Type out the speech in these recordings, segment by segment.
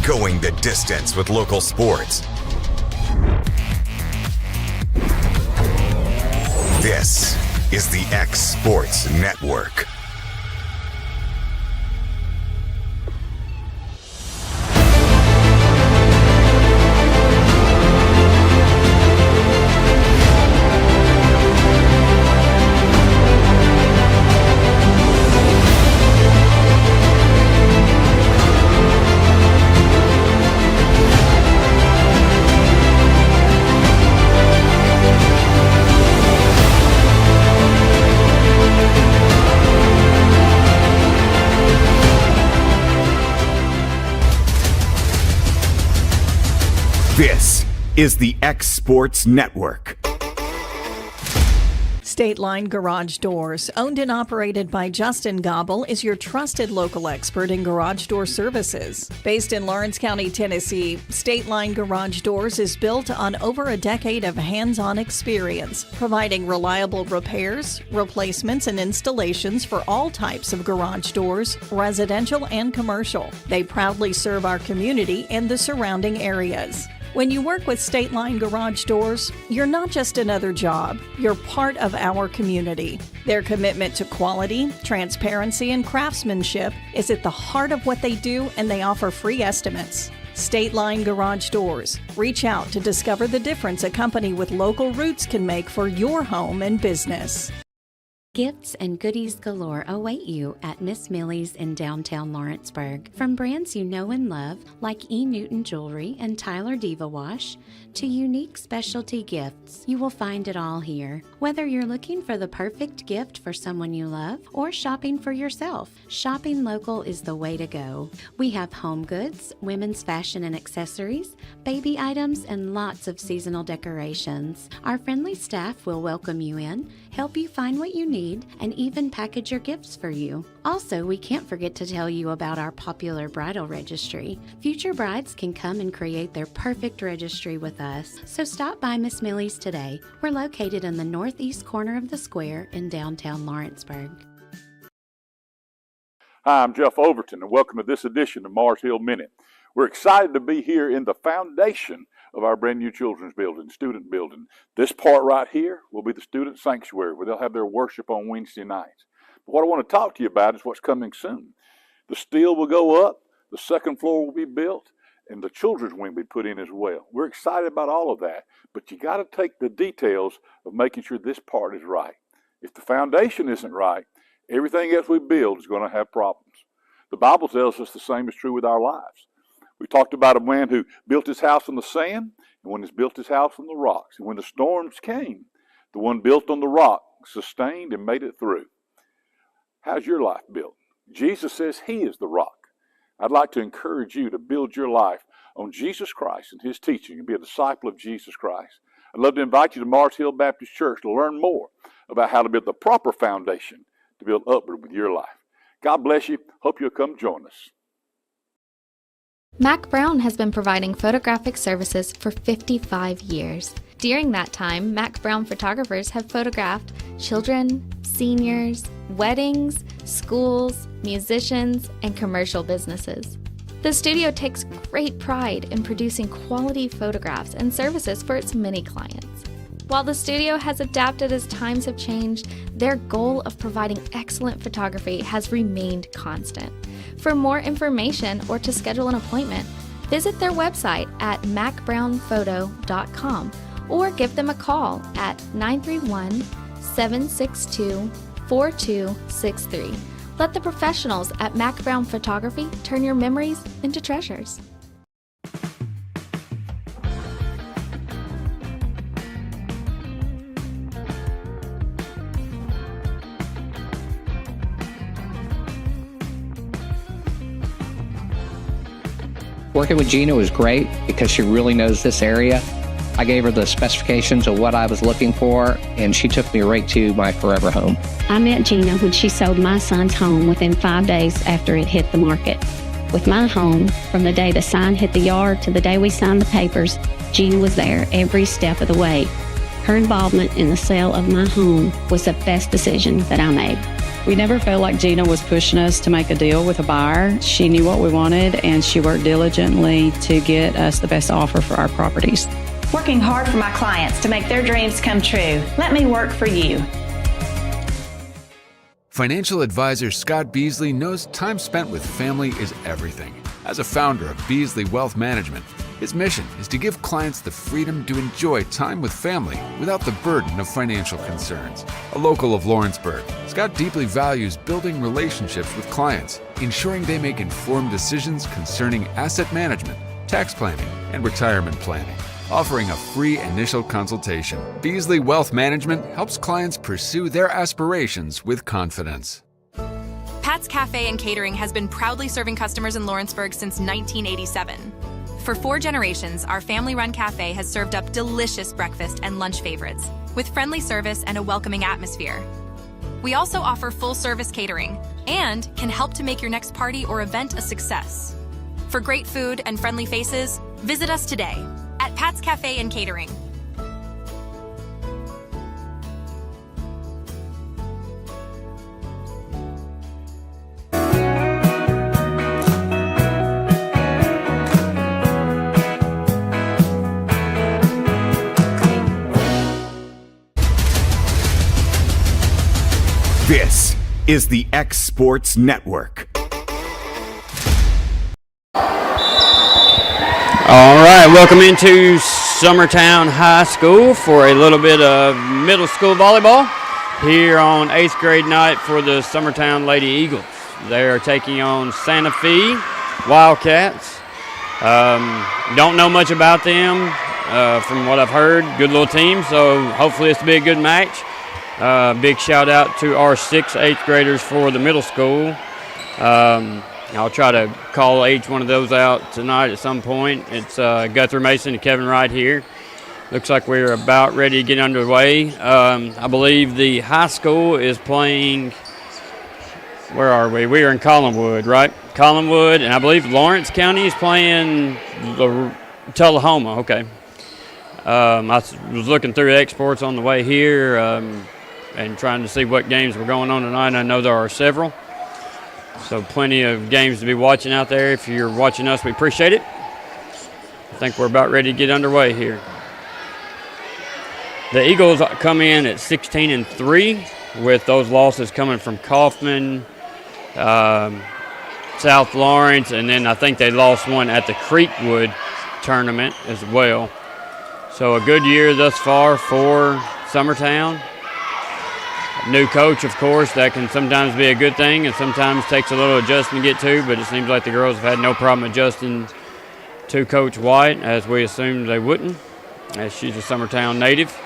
Going the distance with local sports. This is the X Sports Network. This is the X Sports Network. State Line Garage Doors, owned and operated by Justin Gobble, is your trusted local expert in garage door services. Based in Lawrence County, Tennessee, State Line Garage Doors is built on over a decade of hands-on experience, providing reliable repairs, replacements, and installations for all types of garage doors, residential and commercial. They proudly serve our community and the surrounding areas. When you work with State Line Garage Doors, you're not just another job, you're part of our community. Their commitment to quality, transparency, and craftsmanship is at the heart of what they do, and they offer free estimates. State Line Garage Doors. Reach out to discover the difference a company with local roots can make for your home and business. Gifts and goodies galore await you at Miss Millie's in downtown Lawrenceburg. From brands you know and love, like E. Newton Jewelry and Tyler Diva Wash, to unique specialty gifts, you will find it all here. Whether you're looking for the perfect gift for someone you love or shopping for yourself, shopping local is the way to go. We have home goods, women's fashion and accessories, baby items, and lots of seasonal decorations. Our friendly staff will welcome you in, help you find what you need, and even package your gifts for you. Also, we can't forget to tell you about our popular bridal registry. Future brides can come and create their perfect registry with us. So stop by Miss Millie's today. We're located in the northeast corner of the square in downtown Lawrenceburg. Hi, I'm Jeff Overton, and welcome to this edition of Mars Hill Minute. We're excited to be here in the foundation of our brand new children's building, student building. This part right here will be the student sanctuary where they'll have their worship on Wednesday nights. But what I want to talk to you about is what's coming soon. The steel will go up, the second floor will be built, and the children's wing will be put in as well. We're excited about all of that, but you got to take the details of making sure this part is right. If the foundation isn't right, everything else we build is going to have problems. The Bible tells us the same is true with our lives. We talked about a man who built his house on the sand, and one who's built his house on the rocks. And when the storms came, the one built on the rock sustained and made it through. How's your life built? Jesus says he is the rock. I'd like to encourage you to build your life on Jesus Christ and his teaching and be a disciple of Jesus Christ. I'd love to invite you to Mars Hill Baptist Church to learn more about how to build the proper foundation to build upward with your life. God bless you. Hope you'll come join us. Mac Brown has been providing photographic services for 55 years. During that time, Mac Brown photographers have photographed children, seniors, weddings, schools, musicians, and commercial businesses. The studio takes great pride in producing quality photographs and services for its many clients. While the studio has adapted as times have changed, their goal of providing excellent photography has remained constant. For more information or to schedule an appointment, visit their website at macbrownphoto.com or give them a call at 931-762-4263. Let the professionals at Mac Brown Photography turn your memories into treasures. Working with Gina was great because she really knows this area. I gave her the specifications of what I was looking for, and she took me right to my forever home. I met Gina when she sold my son's home within 5 days after it hit the market. With my home, from the day the sign hit the yard to the day we signed the papers, Gina was there every step of the way. Her involvement in the sale of my home was the best decision that I made. We never felt like Gina was pushing us to make a deal with a buyer. She knew what we wanted, and she worked diligently to get us the best offer for our properties. Working hard for my clients to make their dreams come true. Let me work for you. Financial advisor Scott Beasley knows time spent with family is everything. As a founder of Beasley Wealth Management, his mission is to give clients the freedom to enjoy time with family without the burden of financial concerns. A local of Lawrenceburg, Scott deeply values building relationships with clients, ensuring they make informed decisions concerning asset management, tax planning, and retirement planning. Offering a free initial consultation, Beasley Wealth Management helps clients pursue their aspirations with confidence. Pat's Cafe and Catering has been proudly serving customers in Lawrenceburg since 1987. For 4 generations, our family-run cafe has served up delicious breakfast and lunch favorites, with friendly service and a welcoming atmosphere. We also offer full-service catering and can help to make your next party or event a success. For great food and friendly faces, visit us today at Pat's Cafe and Catering. This is the X Sports Network. All right, welcome into Summertown High School for a little bit of middle school volleyball here on 8th grade night for the Summertown Lady Eagles. They are taking on Santa Fe Wildcats. Don't know much about them from what I've heard. Good little team, so hopefully this will be a good match. Big shout out to our 6th, 8th graders for the middle school. I'll try to call each one of those out tonight at some point. It's Guthrie Mason and Kevin Wright here. Looks like we're about ready to get underway. I believe the high school is playing, where are we? We are in Collinwood, right? Collinwood, and I believe Lawrence County is playing Tullahoma. Okay. I was looking through exports on the way here and trying to see what games were going on tonight. I know there are several. So plenty of games to be watching out there. If you're watching us, we appreciate it. I think we're about ready to get underway here. The Eagles come in at 16-3 with those losses coming from Kaufman, South Lawrence, and then I think they lost one at the Creekwood tournament as well. So a good year thus far for Summertown. New coach, of course, that can sometimes be a good thing and sometimes takes a little adjusting to get to, but it seems like the girls have had no problem adjusting to Coach White, as we assumed they wouldn't, as she's a Summertown native,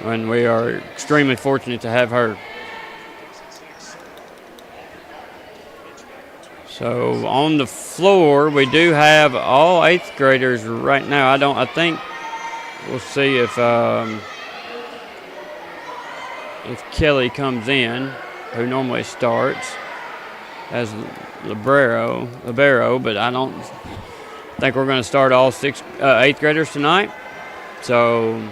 and we are extremely fortunate to have her. So on the floor, we do have all 8th graders right now. I think we'll see if Kelly comes in, who normally starts as libero, but I don't think we're going to start all 8th graders tonight. So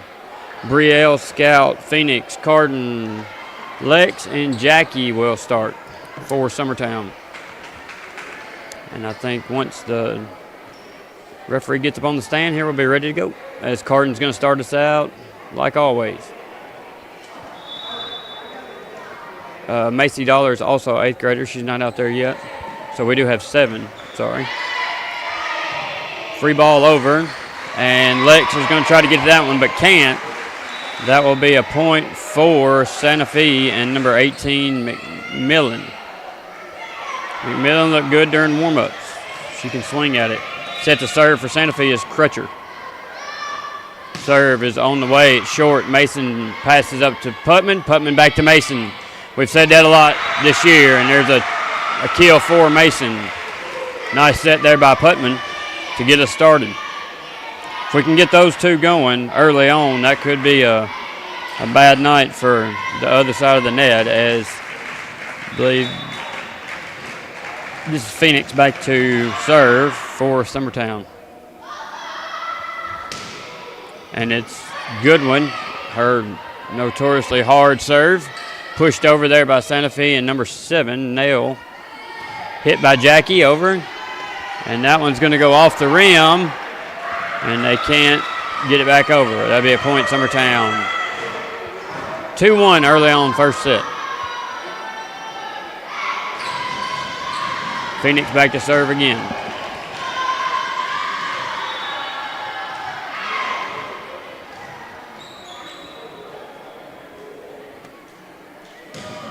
Brielle, Scout, Phoenix, Carden, Lex, and Jackie will start for Summertown. And I think once the referee gets up on the stand here, we'll be ready to go, as Carden's going to start us out like always. Macy Dollar is also 8th grader. She's not out there yet. So we do have 7, sorry. Free ball over, and Lex is going to try to get to that one, but can't. That will be a point for Santa Fe and number 18, McMillan. McMillan looked good during warm-ups. She can swing at it. Set to serve for Santa Fe is Crutcher. Serve is on the way. It's short. Mason passes up to Putman. Putman back to Mason. We've said that a lot this year, and there's a kill for Mason. Nice set there by Putman to get us started. If we can get those two going early on, that could be a bad night for the other side of the net, as I believe this is Phoenix back to serve for Summertown. And it's Goodwin her notoriously hard serve. Pushed over there by Santa Fe, and number 7, Nail, hit by Jackie over. And that one's going to go off the rim, and they can't get it back over. That'll be a point, Summertown. 2-1 early on first set. Phoenix back to serve again.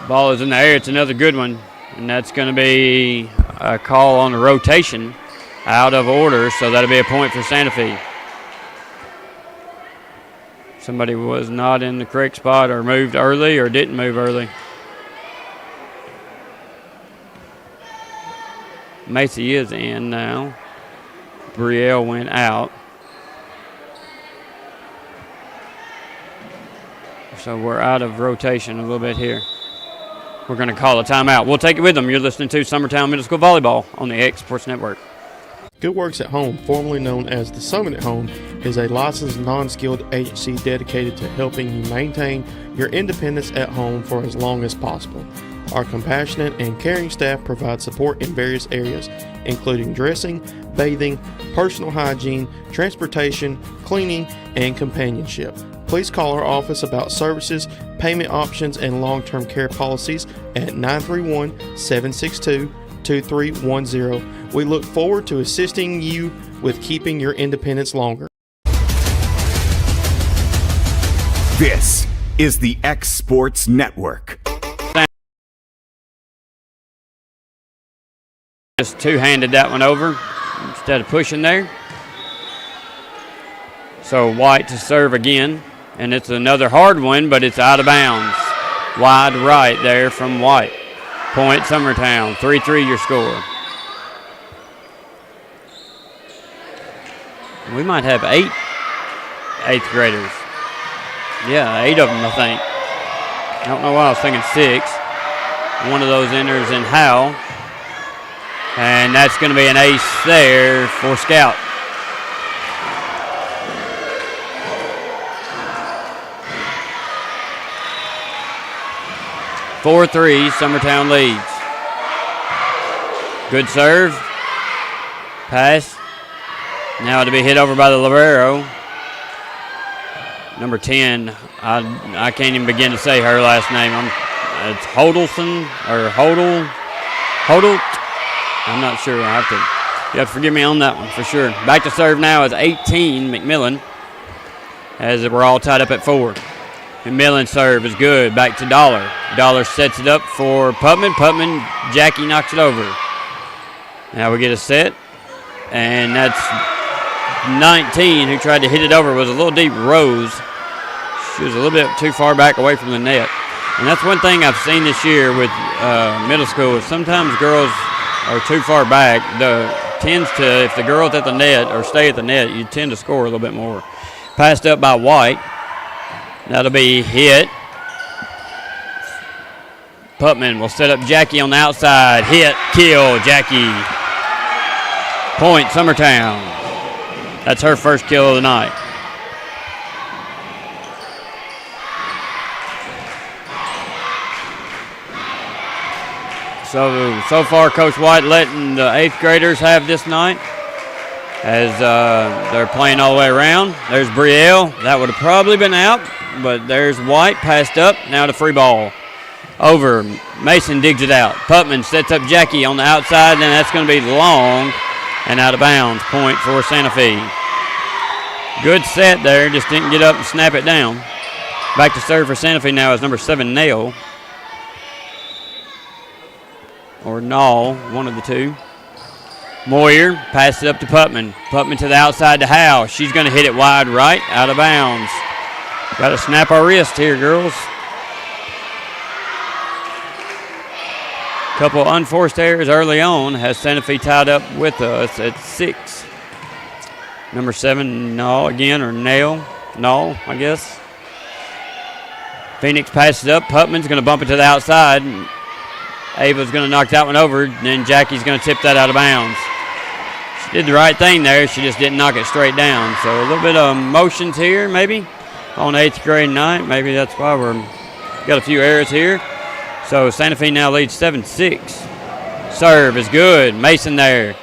Ball is in the air. It's another good one, and that's going to be a call on the rotation out of order, so that'll be a point for Santa Fe. Somebody was not in the correct spot or moved early or didn't move early. Macy is in now. Brielle went out. So we're out of rotation a little bit here. We're going to call a timeout. We'll take it with them. You're listening to Summertown Middle School Volleyball on the X Sports Network. Good Works at Home, formerly known as the Summit at Home, is a licensed non-skilled agency dedicated to helping you maintain your independence at home for as long as possible. Our compassionate and caring staff provide support in various areas, including dressing, bathing, personal hygiene, transportation, cleaning, and companionship. Please call our office about services, payment options, and long-term care policies at 931-762-2310. We look forward to assisting you with keeping your independence longer. This is the X Sports Network. Just two-handed that one over instead of pushing there. So White to serve again, and it's another hard one, but it's out of bounds. Wide right there from White. Point Summertown, 3-3 your score. We might have 8 eighth graders. Yeah, 8 of them, I think. I don't know why I was thinking 6. One of those enters in Howe. And that's going to be an ace there for Scout. (4-3), Summertown leads. Good serve. Pass. Now to be hit over by the libero. Number 10, I can't even begin to say her last name. It's Hodelson or Hodel. I'm not sure. You have to forgive me on that one for sure. Back to serve now is 18, McMillan, as we're all tied up at 4. McMillan's serve is good. Back to Dollar. Dollar sets it up for Putman. Putman, Jackie knocks it over. Now we get a set, and that's 19 who tried to hit it over was a little deep. Rose. She was a little bit too far back away from the net. And that's one thing I've seen this year with middle school is sometimes girls are too far back. If the girl's at the net or stay at the net, you tend to score a little bit more. Passed up by White. That'll be hit. Putman will set up Jackie on the outside. Hit, kill, Jackie. Point, Summertown. That's her first kill of the night. So far, Coach White letting the 8th graders have this night as they're playing all the way around. There's Brielle. That would have probably been out, but there's White passed up. Now to free ball. Over. Mason digs it out. Putman sets up Jackie on the outside, and that's going to be long and out of bounds. Point for Santa Fe. Good set there. Just didn't get up and snap it down. Back to serve for Santa Fe now is number 7, Nail. Or Nall, one of the two. Moyer passes it up to Putman. Putman to the outside to Howe. She's going to hit it wide right, out of bounds. Got to snap our wrist here, girls. Couple unforced errors early on has Santa Fe tied up with us at 6. Number 7, Nall again, or Nail. Nall, I guess. Phoenix passes up. Putman's going to bump it to the outside. Ava's going to knock that one over, and then Jackie's going to tip that out of bounds. She did the right thing there. She just didn't knock it straight down. So a little bit of motions here, maybe. on 8th grade night. Maybe that's why we're got a few errors here. So Santa Fe now leads 7-6. Serve is good. Mason there.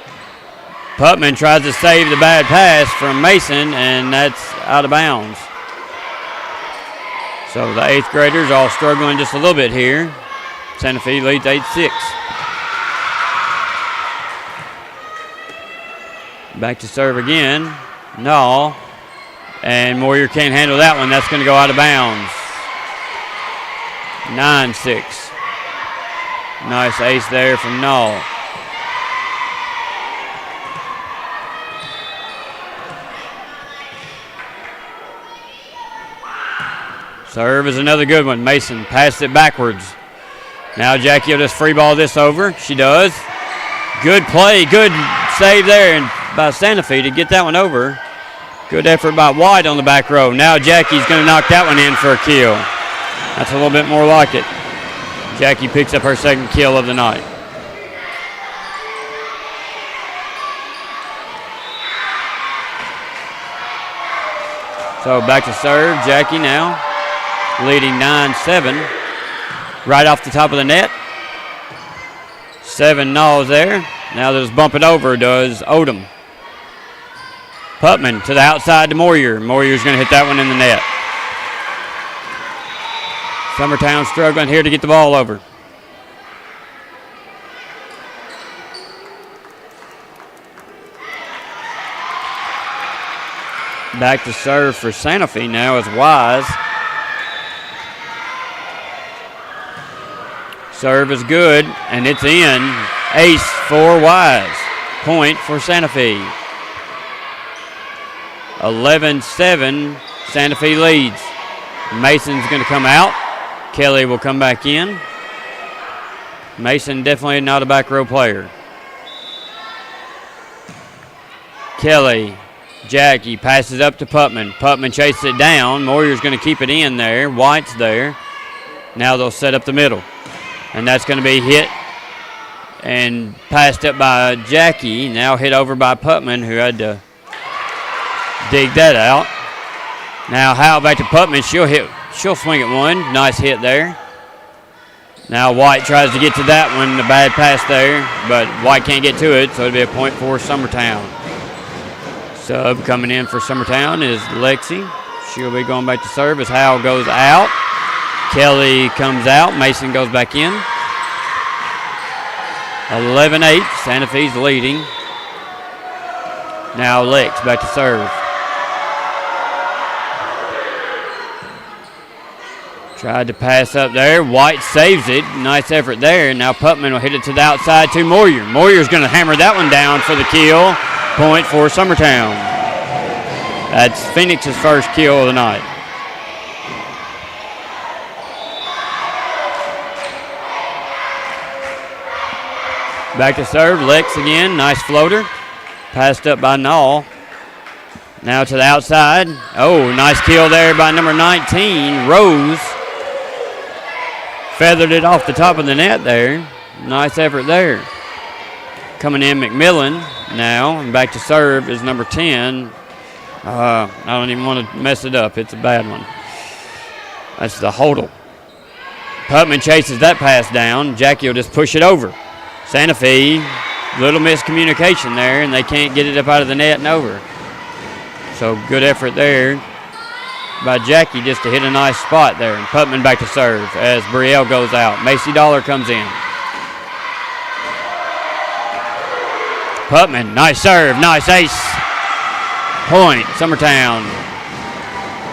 Putman tries to save the bad pass from Mason, and that's out of bounds. So the 8th graders all struggling just a little bit here. Santa Fe leads 8-6. Back to serve again. No. And Moyer can't handle that one. That's going to go out of bounds. 9-6. Nice ace there from Null. Serve is another good one. Mason passed it backwards. Now Jackie will just free ball this over. She does. Good play. Good save there by Santa Fe to get that one over. Good effort by White on the back row. Now Jackie's going to knock that one in for a kill. That's a little bit more like it. Jackie picks up her second kill of the night. So back to serve. Jackie now leading 9-7. Right off the top of the net. 7 Knowles there. Now they'll just bump it over, does Odom. Putman to the outside to Moyer. Moyer's going to hit that one in the net. Summertown struggling here to get the ball over. Back to serve for Santa Fe now is Wise. Serve is good, and it's in. Ace for Wise. Point for Santa Fe. 11-7, Santa Fe leads. Mason's going to come out. Kelly will come back in. Mason definitely not a back row player. Kelly, Jackie passes up to Putman. Putman chases it down. Moyer's going to keep it in there. White's there. Now they'll set up the middle. And that's going to be hit and passed up by Jackie. Now hit over by Putman, who had to dig that out. Now Howe back to Putman. She'll swing at one. Nice hit there. Now White tries to get to that one. A bad pass there, but White can't get to it, so it'll be a point for Summertown. Sub coming in for Summertown is Lexi. She'll be going back to serve as Howe goes out. Kelly comes out. Mason goes back in. 11-8. Santa Fe's leading. Now Lex back to serve. Tried to pass up there. White saves it. Nice effort there. Now Putman will hit it to the outside to Moyer. Moyer's going to hammer that one down for the kill. Point for Summertown. That's Phoenix's first kill of the night. Back to serve. Lex again. Nice floater. Passed up by Null. Now to the outside. Oh, nice kill there by number 19, Rose. Feathered it off the top of the net there. Nice effort there. Coming in McMillan now. And back to serve is number 10. I don't even want to mess it up. It's a bad one. That's the Hodel. Putman chases that pass down. Jackie will just push it over. Santa Fe, little miscommunication there, and they can't get it up out of the net and over. So good effort there by Jackie just to hit a nice spot there. And Putman back to serve as Brielle goes out. Macy Dollar comes in. Putman, nice serve, nice ace. Point, Summertown.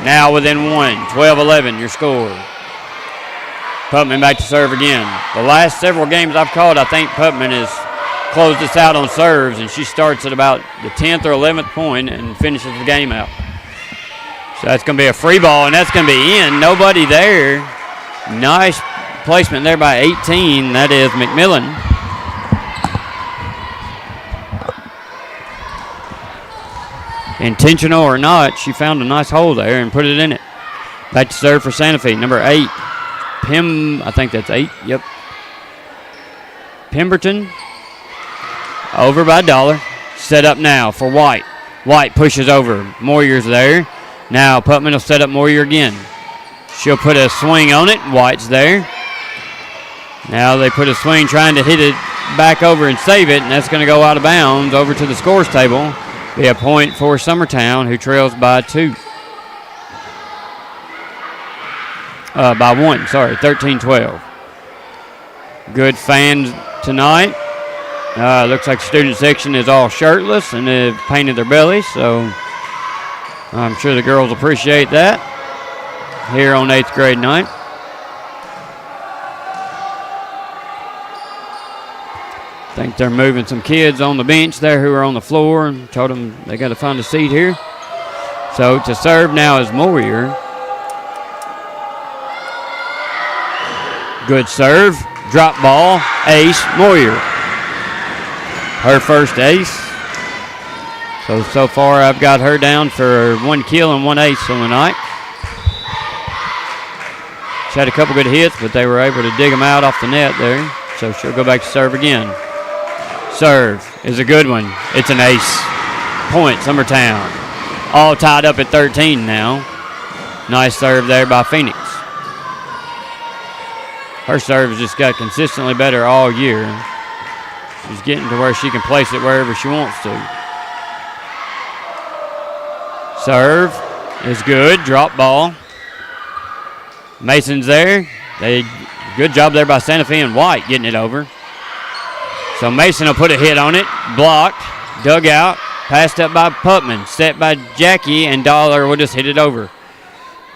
Now within one, 12-11 your score. Putman back to serve again. The last several games I've called, I think Putman has closed us out on serves, and she starts at about the 10th or 11th point and finishes the game out. So that's going to be a free ball, and that's going to be in. Nobody there. Nice placement there by 18. That is McMillan. Intentional or not, she found a nice hole there and put it in it. Back to serve for Santa Fe, number 8. I think that's 8, yep. Pemberton. Over by Dollar. Set up now for White. White pushes over. Moyer's there. Now Putman will set up Moyer again. She'll put a swing on it. White's there. Now they put a swing trying to hit it back over and save it, and that's going to go out of bounds over to the scores table. Be a point for Summertown, who trails by 2. By 1, 13-12. Good fans tonight. Looks like the student section is all shirtless and they've painted their bellies, so I'm sure the girls appreciate that here on 8th grade night. I think they're moving some kids on the bench there who are on the floor and told them they got to find a seat here. So to serve now is Moyer. Good serve. Drop ball. Ace. Moyer. Her first ace. So far I've got her down for 1 kill and 1 ace on the night. She had a couple good hits, but they were able to dig them out off the net there. So she'll go back to serve again. Serve is a good one. It's an ace. Point, Summertown. All tied up at 13 now. Nice serve there by Phoenix. Her serve has just got consistently better all year. She's getting to where she can place it wherever she wants to. Serve is good. Drop ball. Mason's there. Good job there by Santa Fe and White getting it over. So Mason will put a hit on it. Blocked. Dug out. Passed up by Putman. Set by Jackie, and Dollar will just hit it over.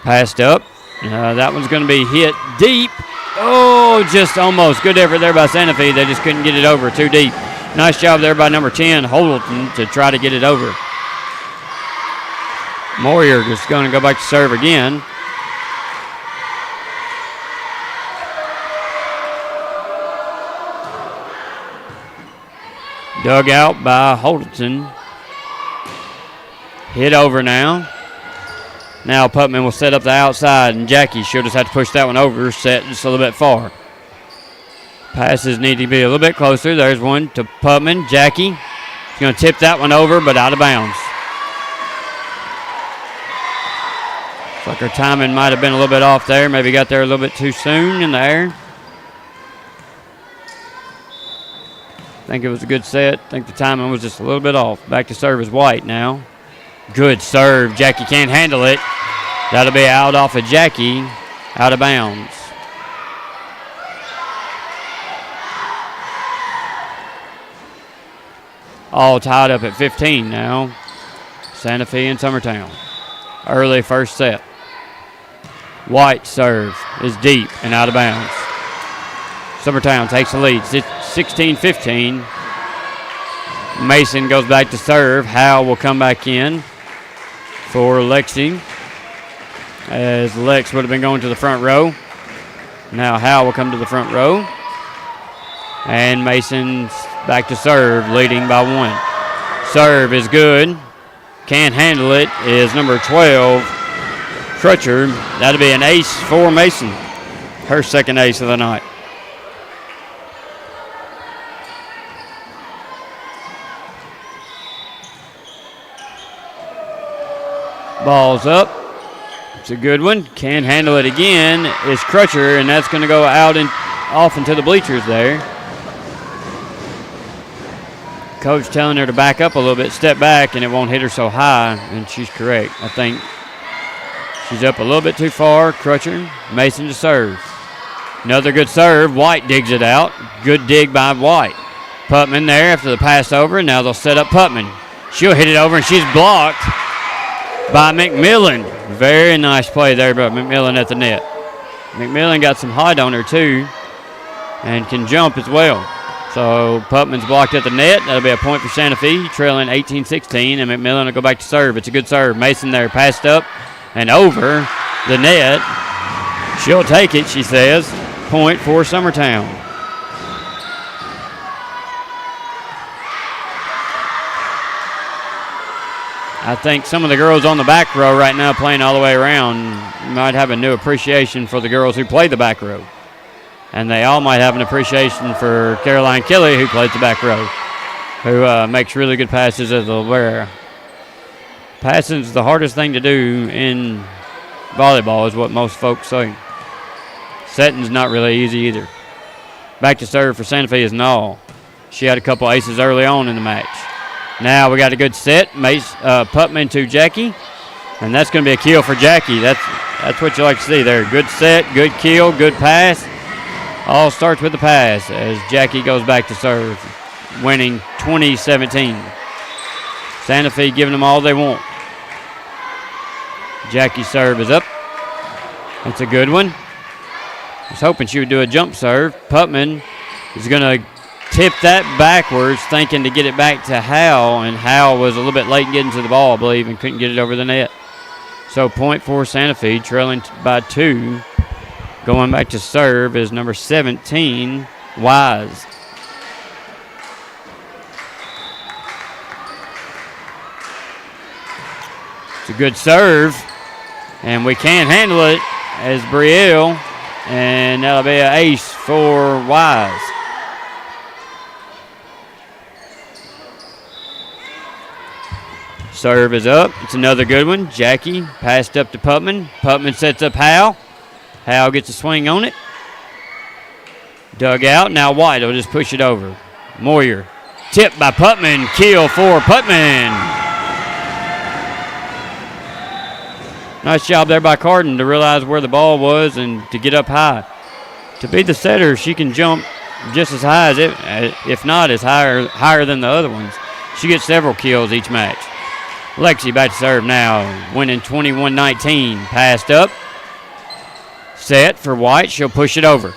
Passed up. That one's going to be hit deep. Oh, just almost. Good effort there by Santa Fe. They just couldn't get it over. Too deep. Nice job there by number 10, Holdleton, to try to get it over. Moyer just going to go back to serve again. Dug out by Holdleton. Hit over now. Now Putman will set up the outside, and Jackie, she'll just have to push that one over, set just a little bit far. Passes need to be a little bit closer. There's one to Putman. Jackie, she's going to tip that one over, but out of bounds. Looks like her timing might have been a little bit off there. Maybe got there a little bit too soon in the air. I think it was a good set. I think the timing was just a little bit off. Back to serve is White now. Good serve. Jackie can't handle it. That'll be out off of Jackie. Out of bounds. All tied up at 15 now. Santa Fe and Summertown. Early first set. White serve is deep and out of bounds. Summertown takes the lead. 16-15. Mason goes back to serve. Howell will come back in for Lexi, as Lex would have been going to the front row. Now Howell will come to the front row. And Mason's back to serve, leading by 1. Serve is good. Can't handle it is number 12, Crutcher. That'll be an ace for Mason. Her second ace of the night. Ball's up. It's a good one. Can't handle it again is Crutcher, and that's going to go out and off into the bleachers there. Coach telling her to back up a little bit, step back, and it won't hit her so high, and she's correct. I think she's up a little bit too far. Crutcher, Mason to serve. Another good serve. White digs it out. Good dig by White. Putman there after the pass over, and now they'll set up Putman. She'll hit it over, and she's blocked by McMillan. Very nice play there by McMillan at the net. McMillan got some height on her too and can jump as well. So Putman's blocked at the net. That'll be a point for Santa Fe, trailing 18-16, and McMillan will go back to serve. It's a good serve. Mason there passed up and over the net. She'll take it, she says. Point for Summertown. I think some of the girls on the back row right now playing all the way around might have a new appreciation for the girls who play the back row. And they all might have an appreciation for Caroline Kelly, who plays the back row, who makes really good passes as a libero. Passing's the hardest thing to do in volleyball is what most folks say. Setting's not really easy either. Back to serve for Santa Fe is Null. She had a couple aces early on in the match. Now we got a good set. Putman to Jackie. And that's going to be a kill for Jackie. That's what you like to see there. Good set, good kill, good pass. All starts with the pass as Jackie goes back to serve, winning 20-17. Santa Fe giving them all they want. Jackie's serve is up. That's a good one. I was hoping she would do a jump serve. Putman is going to tip that backwards, thinking to get it back to Hal, and Hal was a little bit late getting to the ball, I believe, and couldn't get it over the net. So point for Santa Fe, trailing by 2. Going back to serve is number 17, Wise. It's a good serve, and we can't handle it as Brielle, and that'll be an ace for Wise. Serve is up. It's another good one. Jackie passed up to Putman. Putman sets up Hal. Hal gets a swing on it. Dug out. Now White will just push it over. Moyer. Tipped by Putman. Kill for Putman. Nice job there by Carden to realize where the ball was and to get up high. To be the setter, she can jump just as high as it, if not as higher than the other ones. She gets several kills each match. Lexi back to serve now, winning 21-19. Passed up. Set for White. She'll push it over.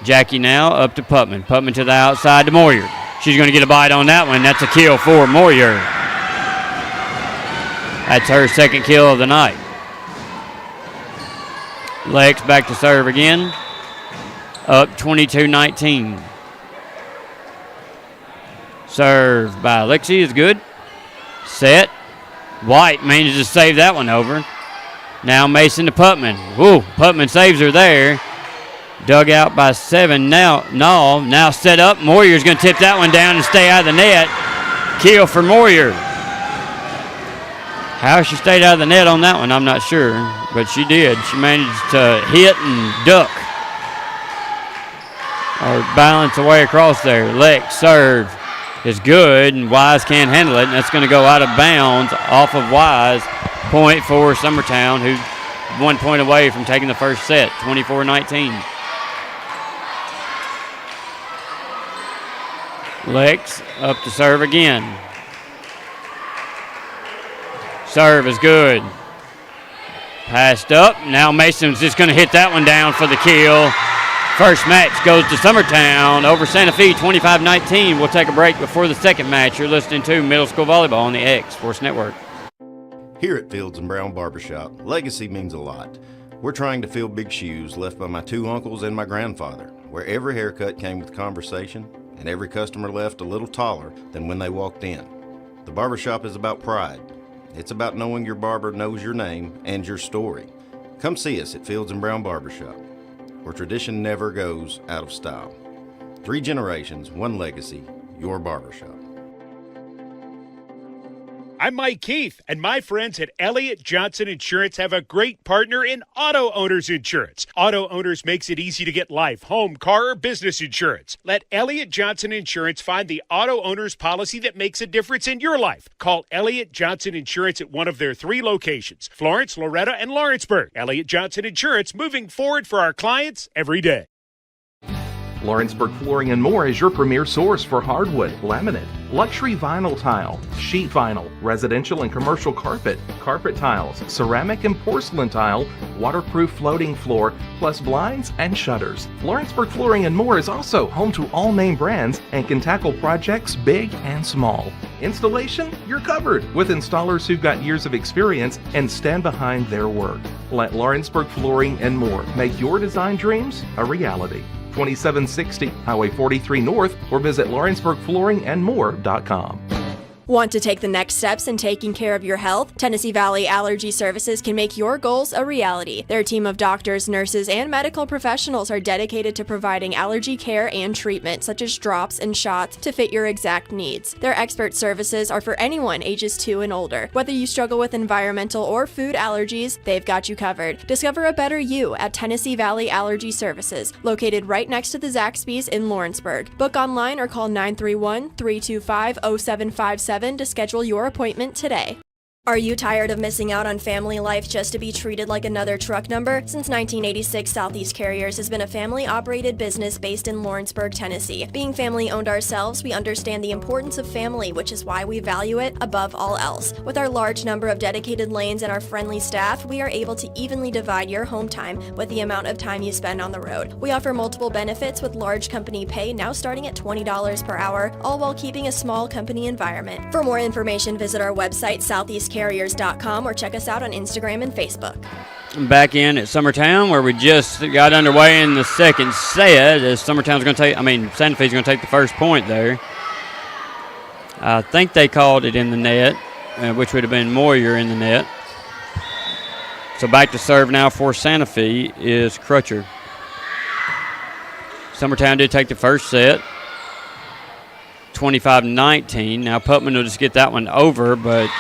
Jackie now up to Putman. Putman to the outside to Moyer. She's going to get a bite on that one. That's a kill for Moyer. That's her second kill of the night. Lex back to serve again. Up 22-19. Serve by Lexi is good. Set. White manages to save that one over. Now Mason to Putman. Whoa, Putman saves her there. Dug out by 7. Now set up. Moyer's going to tip that one down and stay out of the net. Kill for Moyer. How she stayed out of the net on that one, I'm not sure, but she did. She managed to hit and duck or balance away across there. Lex serve is good, and Wise can't handle it, and that's going to go out of bounds off of Wise. Point for Summertown, who's 1 point away from taking the first set, 24-19. Lex up to serve again. Serve is good. Passed up. Now Mason's just going to hit that one down for the kill. First match goes to Summertown over Santa Fe, 25-19. We'll take a break before the second match. You're listening to Middle School Volleyball on the X Sports Network. Here at Fields & Brown Barbershop, legacy means a lot. We're trying to fill big shoes left by my 2 uncles and my grandfather, where every haircut came with conversation and every customer left a little taller than when they walked in. The barbershop is about pride. It's about knowing your barber knows your name and your story. Come see us at Fields & Brown Barbershop, where tradition never goes out of style. 3 generations, 1 legacy, your barbershop. I'm Mike Keith, and my friends at Elliott Johnson Insurance have a great partner in Auto Owners Insurance. Auto Owners makes it easy to get life, home, car, or business insurance. Let Elliott Johnson Insurance find the Auto Owners policy that makes a difference in your life. Call Elliott Johnson Insurance at one of their 3 locations, Florence, Loretto, and Lawrenceburg. Elliott Johnson Insurance, moving forward for our clients every day. Lawrenceburg Flooring and More is your premier source for hardwood, laminate, luxury vinyl tile, sheet vinyl, residential and commercial carpet, carpet tiles, ceramic and porcelain tile, waterproof floating floor, plus blinds and shutters. Lawrenceburg Flooring and More is also home to all name brands and can tackle projects big and small. Installation? You're covered with installers who've got years of experience and stand behind their work. Let Lawrenceburg Flooring and More make your design dreams a reality. 2760 Highway 43 North, or visit LawrenceburgFlooringandMore.com. Want to take the next steps in taking care of your health? Tennessee Valley Allergy Services can make your goals a reality. Their team of doctors, nurses, and medical professionals are dedicated to providing allergy care and treatment, such as drops and shots, to fit your exact needs. Their expert services are for anyone ages 2 and older. Whether you struggle with environmental or food allergies, they've got you covered. Discover a better you at Tennessee Valley Allergy Services, located right next to the Zaxby's in Lawrenceburg. Book online or call 931-325-0757 to schedule your appointment today. Are you tired of missing out on family life just to be treated like another truck number? Since 1986, Southeast Carriers has been a family-operated business based in Lawrenceburg, Tennessee. Being family-owned ourselves, we understand the importance of family, which is why we value it above all else. With our large number of dedicated lanes and our friendly staff, we are able to evenly divide your home time with the amount of time you spend on the road. We offer multiple benefits with large company pay now starting at $20 per hour, all while keeping a small company environment. For more information, visit our website, southeastcarriers.com, or check us out on Instagram and Facebook. Back in at Summertown, where we just got underway in the second set, as Santa Fe's going to take the first point there. I think they called it in the net, which would have been Moyer in the net. So back to serve now for Santa Fe is Crutcher. Summertown did take the first set, 25-19. Now Putman will just get that one over, but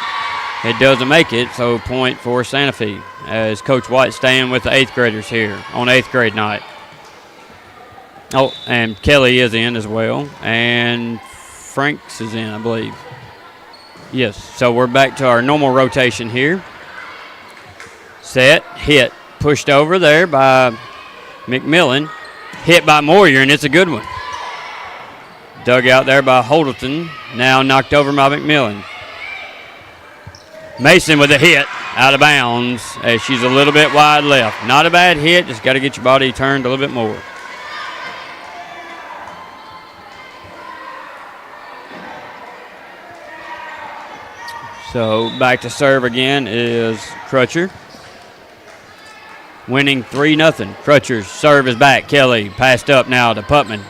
it doesn't make it, so point for Santa Fe, as Coach White staying with the 8th graders here on 8th grade night. Oh, and Kelly is in as well, and Franks is in, I believe. Yes, so we're back to our normal rotation here. Set, hit, pushed over there by McMillan, hit by Moyer, and it's a good one. Dug out there by Holdleton, now knocked over by McMillan. Mason with a hit out of bounds as she's a little bit wide left. Not a bad hit, just got to get your body turned a little bit more. So back to serve again is Crutcher. Winning 3-0. Crutcher's serve is back. Kelly passed up now to Putman.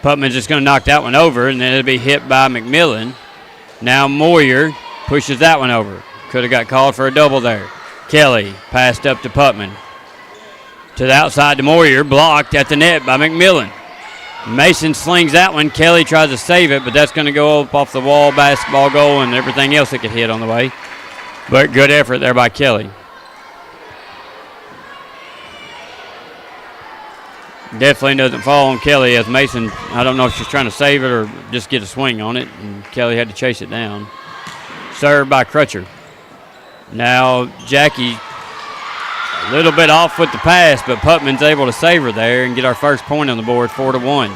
Putman's just going to knock that one over, and then it'll be hit by McMillan. Now Moyer pushes that one over. Could have got called for a double there. Kelly passed up to Putman. To the outside to Moyer, blocked at the net by McMillan. Mason slings that one. Kelly tries to save it, but that's going to go up off the wall, basketball goal, and everything else it could hit on the way. But good effort there by Kelly. Definitely doesn't fall on Kelly, as Mason, I don't know if she's trying to save it or just get a swing on it, and Kelly had to chase it down. Served by Crutcher. Now Jackie a little bit off with the pass, but Putman's able to save her there and get our first point on the board, 4-1.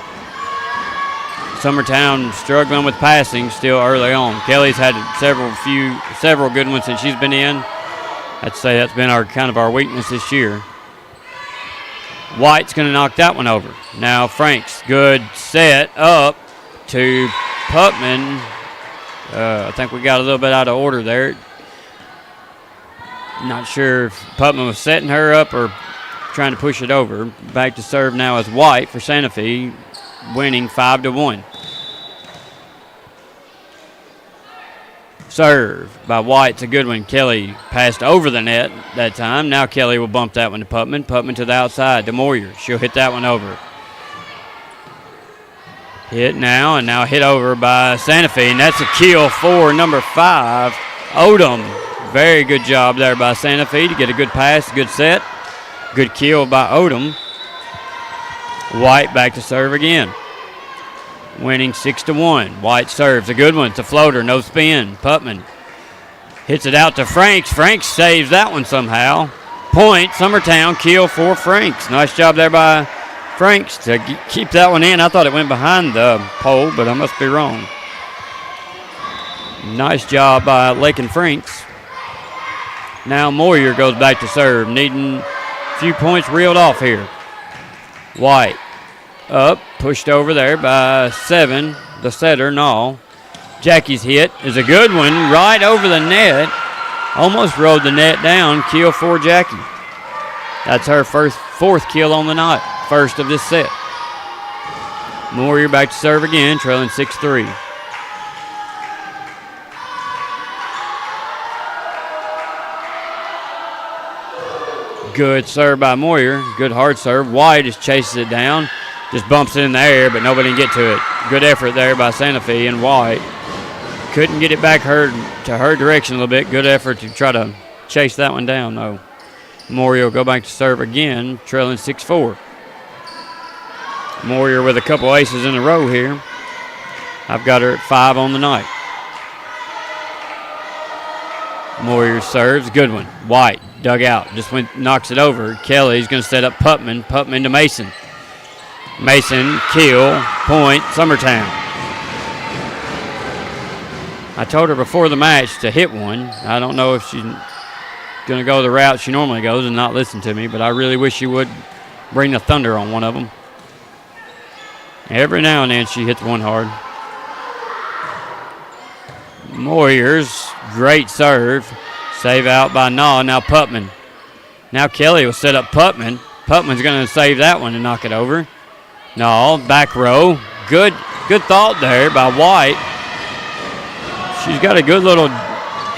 Summertown struggling with passing still early on. Kelly's had several good ones since she's been in. I'd say that's been our weakness this year. White's going to knock that one over. Now Franks, good set up to Putman. I think we got a little bit out of order there. Not sure if Putman was setting her up or trying to push it over. Back to serve now is White for Santa Fe, winning 5-1. Serve by White's a good one. Kelly passed over the net that time. Now Kelly will bump that one to Putman. Putman to the outside to Moyer. She'll hit that one over. Hit now, and now hit over by Santa Fe, and that's a kill for number 5, Odom. Very good job there by Santa Fe to get a good pass, good set. Good kill by Odom. White back to serve again. Winning 6-1. White serves a good one. It's a floater, no spin. Putman hits it out to Franks. Franks saves that one somehow. Point, Summertown, kill for Franks. Nice job there by Franks to keep that one in. I thought it went behind the pole, but I must be wrong. Nice job by Lakin Franks. Now Moyer goes back to serve, needing a few points reeled off here. White up, pushed over there by 7, the setter, Nall. Jackie's hit is a good one, right over the net. Almost rode the net down, kill for Jackie. That's her fourth kill on the night, first of this set. Moyer back to serve again, trailing 6-3. Good serve by Moyer. Good hard serve. White just chases it down. Just bumps it in the air, but nobody can get to it. Good effort there by Santa Fe and White. Couldn't get it back to her direction a little bit. Good effort to try to chase that one down, though. Moyer will go back to serve again, trailing 6-4. Moyer with a couple aces in a row here. I've got her at 5 on the night. Moyer serves, good one. White dug out, just knocks it over. Kelly's going to set up Putman. Putman to Mason. Mason, kill, point, Summertown. I told her before the match to hit one. I don't know if she's going to go the route she normally goes and not listen to me, but I really wish she would bring the thunder on one of them. Every now and then she hits one hard. Moyer's great serve. Save out by Naw. Now Putman. Now Kelly will set up Putman. Putman's going to save that one and knock it over. Naw, back row. Good thought there by White. She's got a good little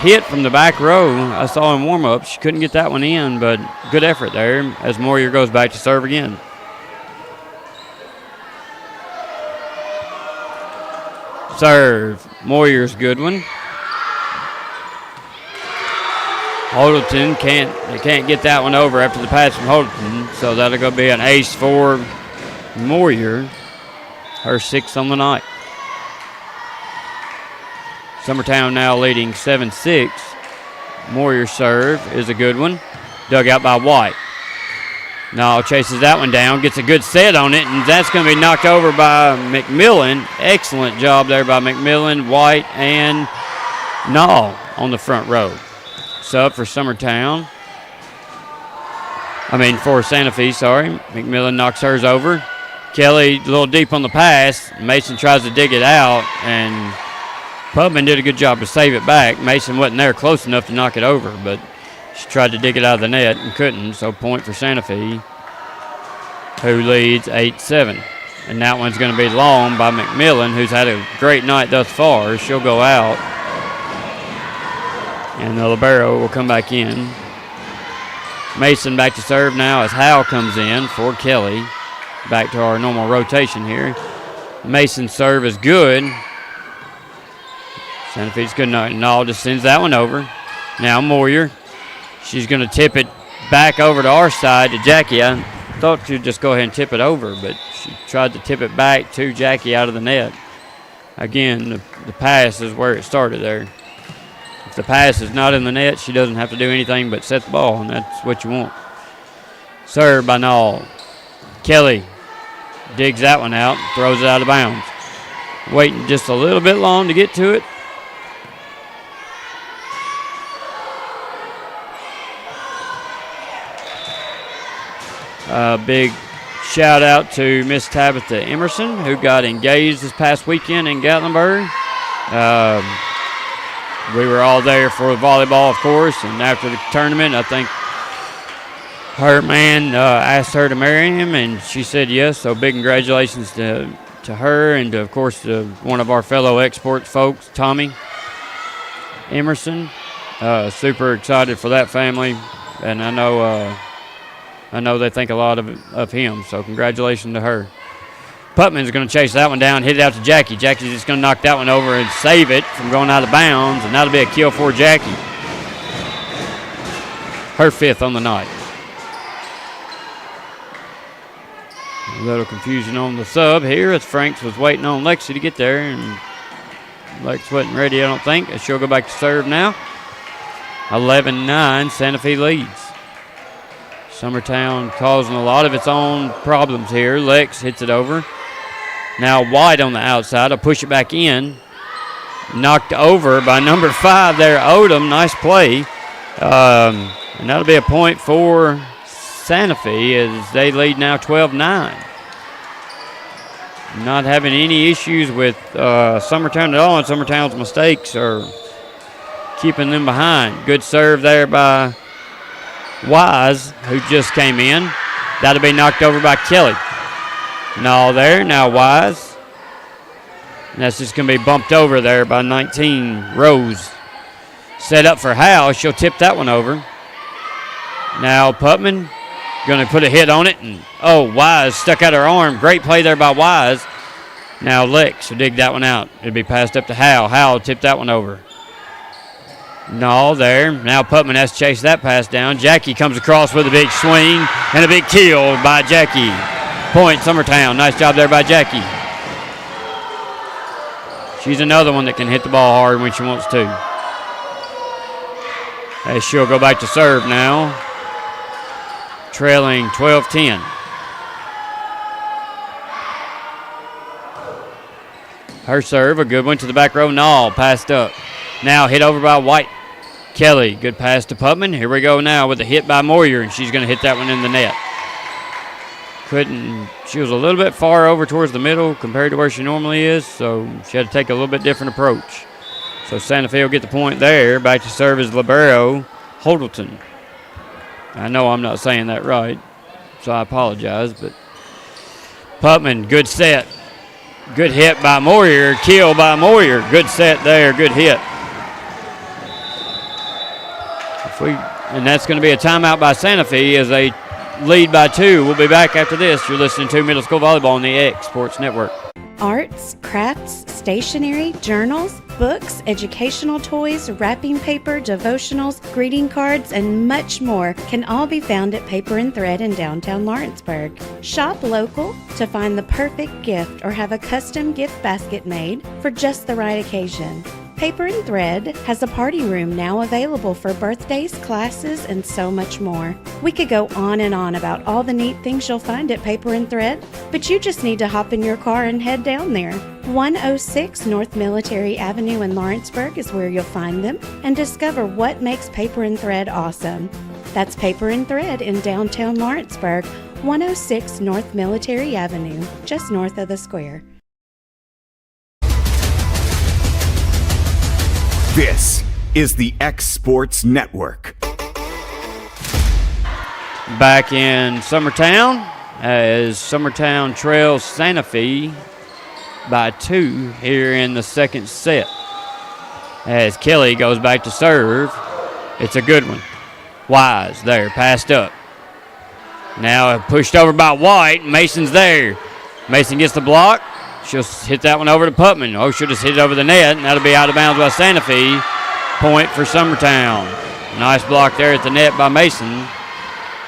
hit from the back row. I saw in warm-up. She couldn't get that one in, but good effort there as Moyer goes back to serve again. Serve. Moyer's good one. Holdleton can't get that one over after the pass from Holdleton, so that'll go be an ace for Moyer, her 6th on the night. Summertown now leading 7-6. Moyer's serve is a good one. Dug out by White. Now chases that one down, gets a good set on it, and that's going to be knocked over by McMillan. Excellent job there by McMillan, White, and Naw on the front row. Sub for Summertown. For Santa Fe, sorry. McMillan knocks hers over. Kelly a little deep on the pass. Mason tries to dig it out, and Pubman did a good job to save it back. Mason wasn't there close enough to knock it over, but she tried to dig it out of the net and couldn't, so point for Santa Fe, who leads 8-7. And that one's going to be long by McMillan, who's had a great night thus far. She'll go out, and the libero will come back in. Mason back to serve now as Howell comes in for Kelly. Back to our normal rotation here. Mason's serve is good. Santa Fe's good night. Naw just sends that one over. Now Moyer. She's going to tip it back over to our side to Jackie. I thought she'd just go ahead and tip it over, but she tried to tip it back to Jackie out of the net. Again, the pass is where it started there. If the pass is not in the net, she doesn't have to do anything but set the ball, and that's what you want. Serve by Naw. Kelly digs that one out, throws it out of bounds. Waiting just a little bit long to get to it. Big shout out to Miss Tabitha Emerson, who got engaged this past weekend in Gatlinburg. We were all there for volleyball, of course, and after the tournament, I think her man asked her to marry him, and she said yes. So big congratulations to her and, of course, to one of our fellow export folks, Tommy Emerson. Super excited for that family, and I know they think a lot of him, so congratulations to her. Putman's going to chase that one down, hit it out to Jackie. Jackie's just going to knock that one over and save it from going out of bounds, and that'll be a kill for Jackie. Her 5th on the night. A little confusion on the sub here as Franks was waiting on Lexi to get there, and Lex wasn't ready, I don't think. She'll go back to serve now. 11-9, Santa Fe leads. Summertown causing a lot of its own problems here. Lex hits it over. Now White on the outside. I'll push it back in. Knocked over by number 5 there, Odom. Nice play. And that'll be a point for Santa Fe as they lead now 12-9. Not having any issues with Summertown at all, and Summertown's mistakes are keeping them behind. Good serve there by Wise, who just came in. That'll be knocked over by Kelly. Naw there, now Wise. And that's just going to be bumped over there by 19, Rose. Set up for Howe. She'll tip that one over. Now Putman going to put a hit on it. And, Wise stuck out her arm. Great play there by Wise. Now Lex will dig that one out. It'll be passed up to Howell. Howell tipped that one over. No, there. Now Putman has to chase that pass down. Jackie comes across with a big swing and a big kill by Jackie. Point, Summertown. Nice job there by Jackie. She's another one that can hit the ball hard when she wants to. As she'll go back to serve now. Trailing 12-10. Her serve, a good one to the back row. Nall passed up. Now hit over by White. Kelly, good pass to Putman. Here we go now with a hit by Moyer, and she's going to hit that one in the net. She was a little bit far over towards the middle compared to where she normally is, so she had to take a little bit different approach. So Santa Fe will get the point there. Back to serve is libero Holdleton. I know I'm not saying that right, so I apologize, but Putman, good set. Good hit by Moyer, kill by Moyer. Good set there, good hit. And that's going to be a timeout by Santa Fe as they lead by 2. We'll be back after this. You're listening to Middle School Volleyball on the X Sports Network. Arts, crafts, stationery, journals, books, educational toys, wrapping paper, devotionals, greeting cards, and much more can all be found at Paper and Thread in downtown Lawrenceburg. Shop local to find the perfect gift or have a custom gift basket made for just the right occasion. Paper and Thread has a party room now available for birthdays, classes, and so much more. We could go on and on about all the neat things you'll find at Paper and Thread, but you just need to hop in your car and head down there. 106 North Military Avenue in Lawrenceburg is where you'll find them and discover what makes Paper and Thread awesome. That's Paper and Thread in downtown Lawrenceburg, 106 North Military Avenue, just north of the square. This is the X Sports Network. Back in Summertown as Summertown trails Santa Fe by 2 here in the second set. As Kelly goes back to serve, it's a good one. Wise there, passed up. Now pushed over by White. Mason's there. Mason gets the block. She'll hit that one over to Putman. She'll just hit it over the net, and that'll be out of bounds by Santa Fe. Point for Summertown. Nice block there at the net by Mason.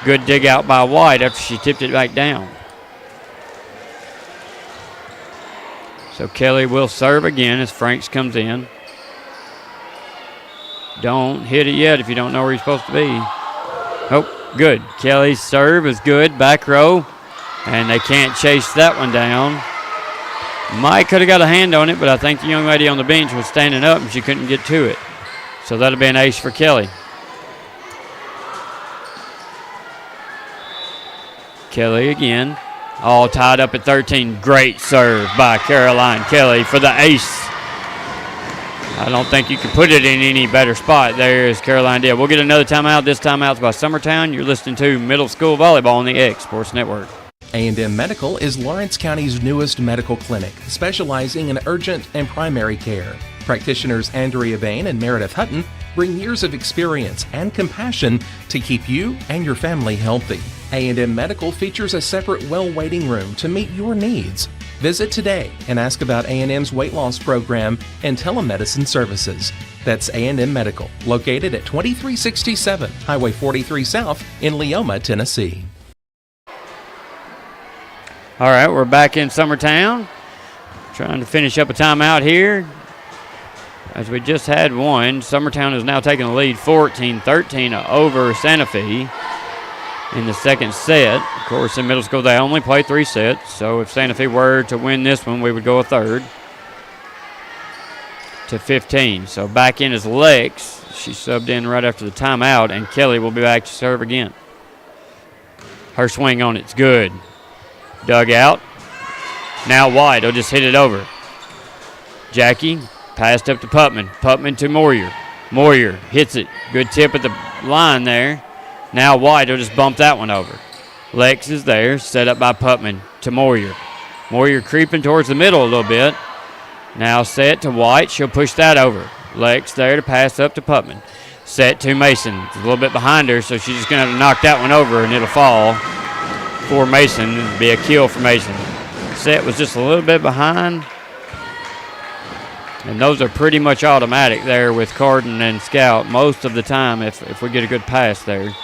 Good dig out by White after she tipped it back down. So Kelly will serve again as Franks comes in. Don't hit it yet if you don't know where you're supposed to be. Good. Kelly's serve is good. Back row. And they can't chase that one down. Mike could have got a hand on it, but I think the young lady on the bench was standing up and she couldn't get to it. So that'll be an ace for Kelly. Kelly again, all tied up at 13. Great serve by Caroline Kelly for the ace. I don't think you can put it in any better spot there as Caroline did. We'll get another timeout. This timeout's by Summertown. You're listening to Middle School Volleyball on the X Sports Network. A&M Medical is Lawrence County's newest medical clinic, specializing in urgent and primary care. Practitioners Andrea Bain and Meredith Hutton bring years of experience and compassion to keep you and your family healthy. A&M Medical features a separate well waiting room to meet your needs. Visit today and ask about A&M's weight loss program and telemedicine services. That's A&M Medical, located at 2367 Highway 43 South in Leoma, Tennessee. All right, we're back in Summertown. Trying to finish up a timeout here. As we just had one, Summertown is now taking the lead 14-13 over Santa Fe in the second set. Of course, in middle school, they only play 3 sets. So if Santa Fe were to win this one, we would go a third to 15. So back in is Lex. She subbed in right after the timeout, and Kelly will be back to serve again. Her swing on it's good. Dug out. Now White will just hit it over. Jackie passed up to Putman. Putman to Moyer. Moyer hits it. Good tip at the line there. Now White will just bump that one over. Lex is there, set up by Putman to Moyer. Moyer creeping towards the middle a little bit. Now set to White. She'll push that over. Lex there to pass up to Putman. Set to Mason. It's a little bit behind her, so she's just going to have to knock that one over, and it'll fall for Mason. It'll be a kill for Mason. Set was just a little bit behind. And those are pretty much automatic there with Carden and Scout most of the time if we get a good pass there.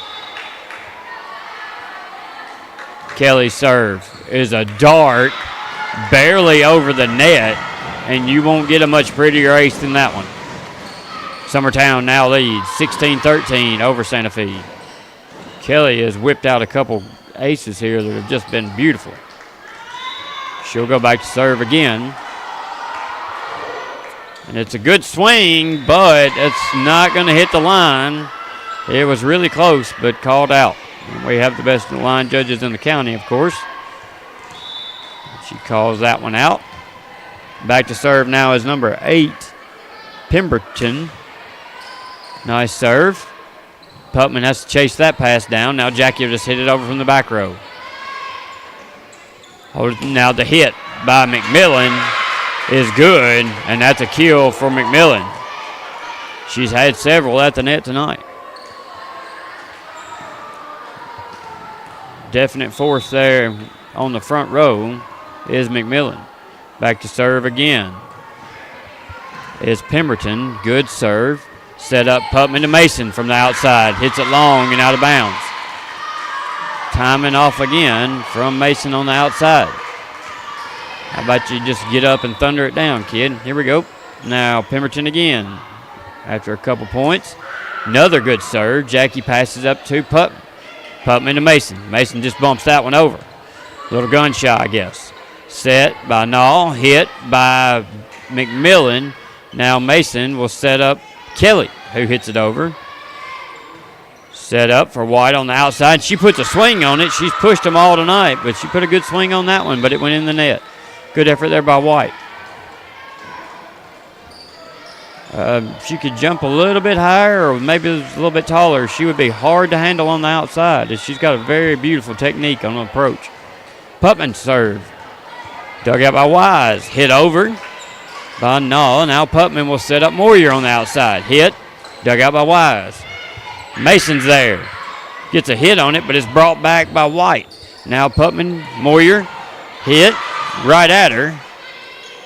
Kelly's serve is a dart, barely over the net, and you won't get a much prettier ace than that one. Summertown now leads 16-13 over Santa Fe. Kelly has whipped out a couple aces here that have just been beautiful. She'll go back to serve again. And it's a good swing, but it's not going to hit the line. It was really close, but called out. And we have the best line judges in the county, of course. She calls that one out. Back to serve now is number 8, Pemberton. Nice serve. Putman has to chase that pass down. Now Jackie will just hit it over from the back row. Now the hit by McMillan is good, and that's a kill for McMillan. She's had several at the net tonight. Definite force there on the front row is McMillan. Back to serve again is Pemberton. Good serve. Set up Putman to Mason from the outside. Hits it long and out of bounds. Timing off again from Mason on the outside. How about you just get up and thunder it down, kid? Here we go. Now Pemberton again. After a couple points. Another good serve. Jackie passes up to Putman. Putman to Mason. Mason just bumps that one over. Little gun shy, I guess. Set by Nall. Hit by McMillan. Now Mason will set up Kelly, who hits it over. Set up for White on the outside. She puts a swing on it. She's pushed them all tonight, but she put a good swing on that one, but it went in the net. Good effort there by White. She could jump a little bit higher or maybe a little bit taller. She would be hard to handle on the outside. She's got a very beautiful technique on the approach. Putman serve. Dug out by Wise. Hit over by Nall. Now Putman will set up Moyer on the outside. Hit. Dug out by Wise. Mason's there. Gets a hit on it, but it's brought back by White. Now Putman, Moyer. Hit. Right at her.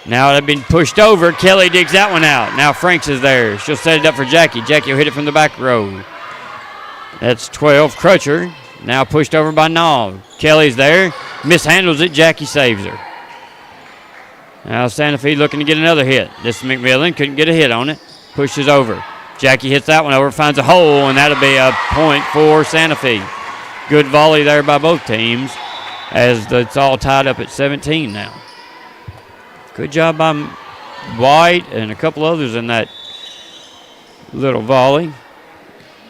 Now they've been pushed over. Kelly digs that one out. Now Franks is there. She'll set it up for Jackie. Jackie will hit it from the back row. That's 12. Crutcher. Now pushed over by Nall. Kelly's there. Mishandles it. Jackie saves her. Now Santa Fe looking to get another hit. This is McMillan. Couldn't get a hit on it. Pushes over. Jackie hits that one over. Finds a hole, and that'll be a point for Santa Fe. Good volley there by both teams, as it's all tied up at 17 now. Good job by White and a couple others in that little volley.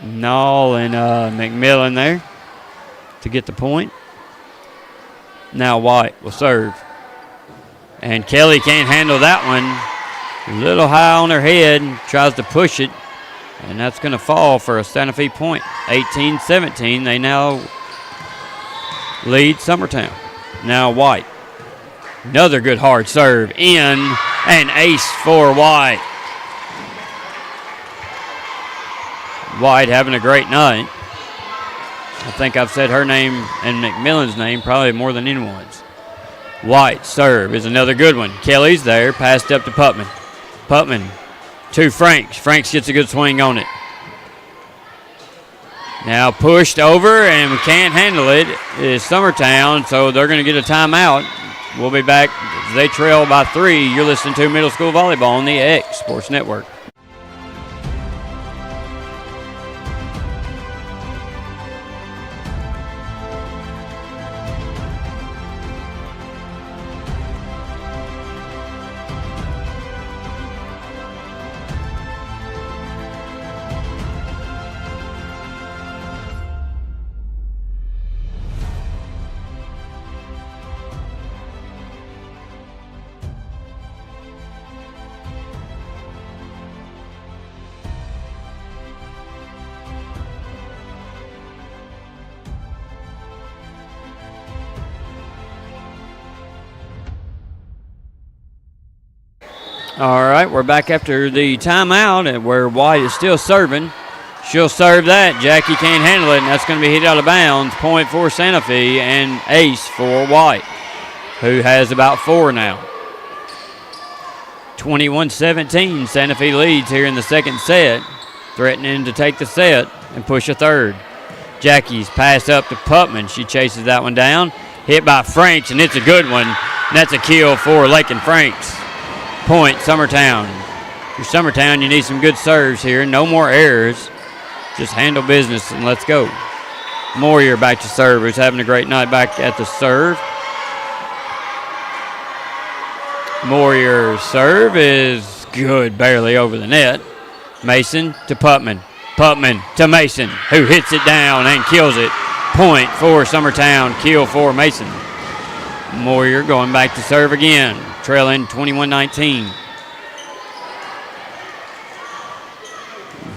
Nall and McMillan there to get the point. Now White will serve. And Kelly can't handle that one. A little high on her head. Tries to push it. And that's going to fall for a Santa Fe point. 18-17. They now lead Summertown. Now White. Another good hard serve in, an ace for White. White having a great night. I think I've said her name and McMillan's name probably more than anyone's. White serve is another good one. Kelly's there, passed up to Putman. Putman to Franks. Franks gets a good swing on it. Now pushed over and we can't handle it is Summertown, so they're going to get a timeout. We'll be back. They trail by 3. You're listening to Middle School Volleyball on the X Sports Network. All right, we're back after the timeout where White is still serving. She'll serve that. Jackie can't handle it, and that's going to be hit out of bounds. Point for Santa Fe and ace for White, who has about 4 now. 21-17, Santa Fe leads here in the second set, threatening to take the set and push a third. Jackie's pass up to Putman. She chases that one down. Hit by Franks, and it's a good one. And that's a kill for Lakin Franks. Point, Summertown. For Summertown, you need some good serves here. No more errors. Just handle business and let's go. Moyer back to serve, who's having a great night back at the serve. Moyer's serve is good, barely over the net. Mason to Putman. Putman to Mason, who hits it down and kills it. Point for Summertown, kill for Mason. Moyer going back to serve again, trailing 21-19.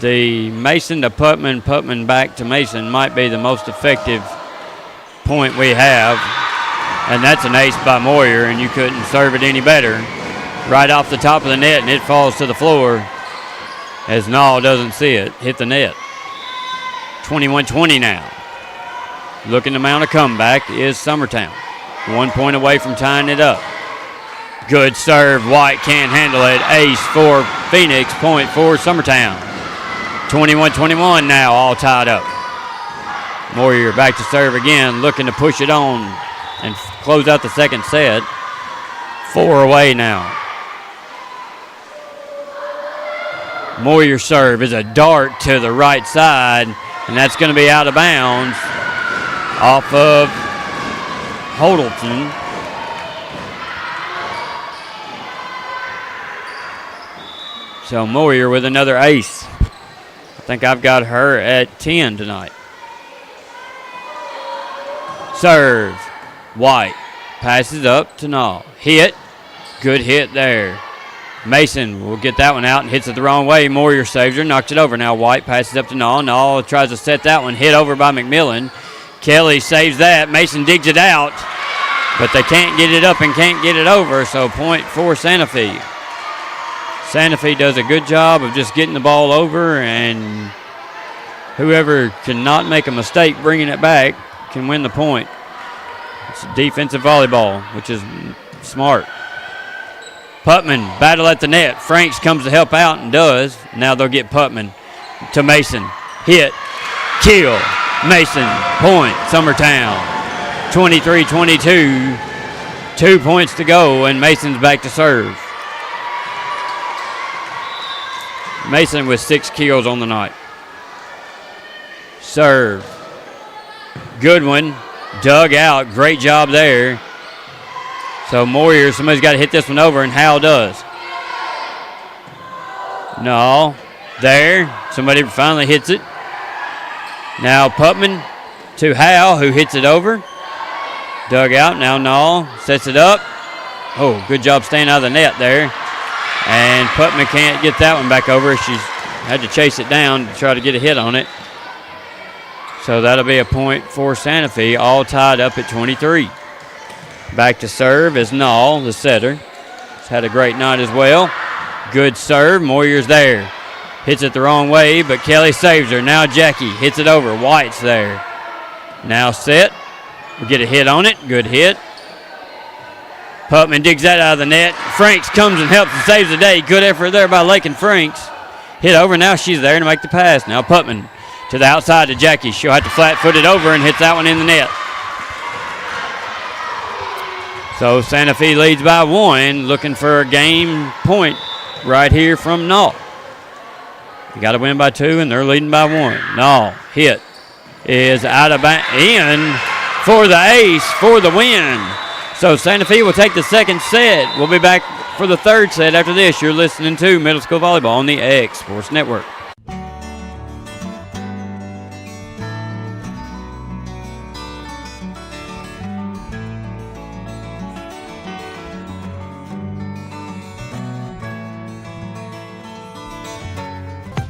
The Mason to Putman, Putman back to Mason might be the most effective point we have. And that's an ace by Moyer, and you couldn't serve it any better. Right off the top of the net, and it falls to the floor as Nall doesn't see it hit the net. 21-20 now. Looking to mount a comeback is Summertown. 1 point away from tying it up. Good serve. White can't handle it. Ace for Phoenix. Point for Summertown. 21-21 now, all tied up. Moyer back to serve again, looking to push it on and close out the second set. 4 away now. Moyer's serve is a dart to the right side, and that's going to be out of bounds off of Hoddleton. So Moyer with another ace. I think I've got her at 10 tonight. Serve. White passes up to Nall. Hit. Good hit there. Mason will get that one out and hits it the wrong way. Moyer saves her, knocks it over. Now White passes up to Nall. Nall tries to set that one. Hit over by McMillan. Kelly saves that. Mason digs it out, but they can't get it up and can't get it over, so point for Santa Fe. Santa Fe does a good job of just getting the ball over, and whoever cannot make a mistake bringing it back can win the point. It's defensive volleyball, which is smart. Putman, battle at the net. Franks comes to help out and does. Now they'll get Putman to Mason. Hit. Kill. Mason. Point. Summertown. 23-22. 2 points to go, and Mason's back to serve. Mason with 6 kills on the night. Serve. Good one. Dug out. Great job there. So Moyer, somebody's got to hit this one over, and Howell does. No. There. Somebody finally hits it. Now Putman to Howell, who hits it over. Dug out. Now Nall sets it up. Oh, good job staying out of the net there. And Putman can't get that one back over. She's had to chase it down to try to get a hit on it. So that'll be a point for Santa Fe, all tied up at 23. Back to serve is Nall, the setter. He's had a great night as well. Good serve. Moyer's there. Hits it the wrong way, but Kelly saves her. Now Jackie hits it over. White's there. Now set. We'll get a hit on it. Good hit. Putman digs that out of the net. Franks comes and helps and saves the day. Good effort there by Lakin Franks. Hit over. Now she's there to make the pass. Now Putman to the outside to Jackie. She'll have to flat-foot it over and hits that one in the net. So Santa Fe leads by 1, looking for a game point right here from Nall. You got to win by 2, and they're leading by 1. Nall hit is out of in for the ace for the win. So Santa Fe will take the second set. We'll be back for the third set after this. You're listening to Middle School Volleyball on the X Sports Network.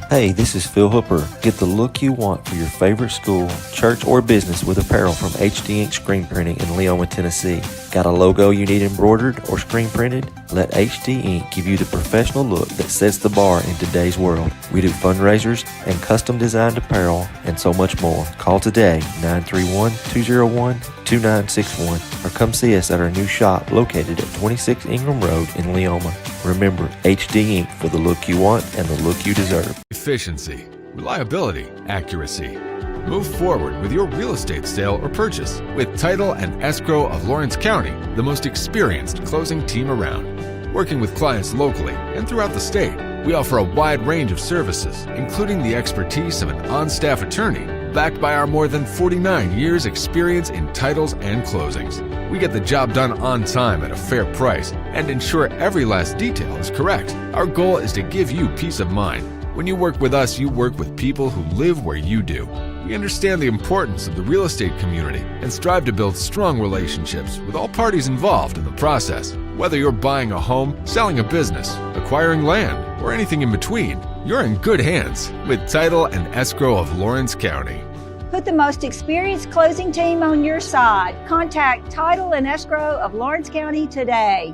Hey, this is Phil Hooper. Get the look you want for your favorite school, church, or business with apparel from HD Ink Screen Printing in Leoma, Tennessee. Got a logo you need embroidered or screen printed? Let HD Ink give you the professional look that sets the bar in today's world. We do fundraisers and custom designed apparel and so much more. Call today, 931-201-2961, or come see us at our new shop located at 26 Ingram Road in Leoma. Remember, HD Ink for the look you want and the look you deserve. Efficiency, reliability, accuracy. Move forward with your real estate sale or purchase with Title and Escrow of Lawrence County, the most experienced closing team around. Working with clients locally and throughout the state, we offer a wide range of services, including the expertise of an on-staff attorney, backed by our more than 49 years' experience in titles and closings. We get the job done on time at a fair price and ensure every last detail is correct. Our goal is to give you peace of mind. When you work with us, you work with people who live where you do. We understand the importance of the real estate community and strive to build strong relationships with all parties involved in the process. Whether you're buying a home, selling a business, acquiring land, or anything in between, you're in good hands with Title and Escrow of Lawrence County. Put the most experienced closing team on your side. Contact Title and Escrow of Lawrence County today.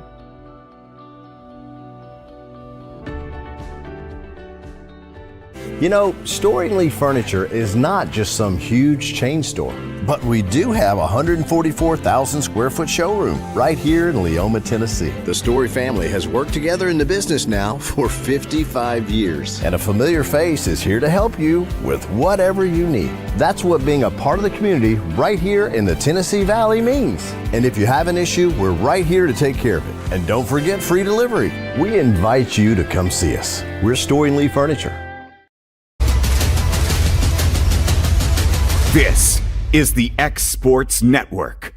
You know, Storing Lee Furniture is not just some huge chain store, but we do have a 144,000 square foot showroom right here in Leoma, Tennessee. The Story family has worked together in the business now for 55 years. And a familiar face is here to help you with whatever you need. That's what being a part of the community right here in the Tennessee Valley means. And if you have an issue, we're right here to take care of it. And don't forget free delivery. We invite you to come see us. We're Storing Lee Furniture. This is the X Sports Network.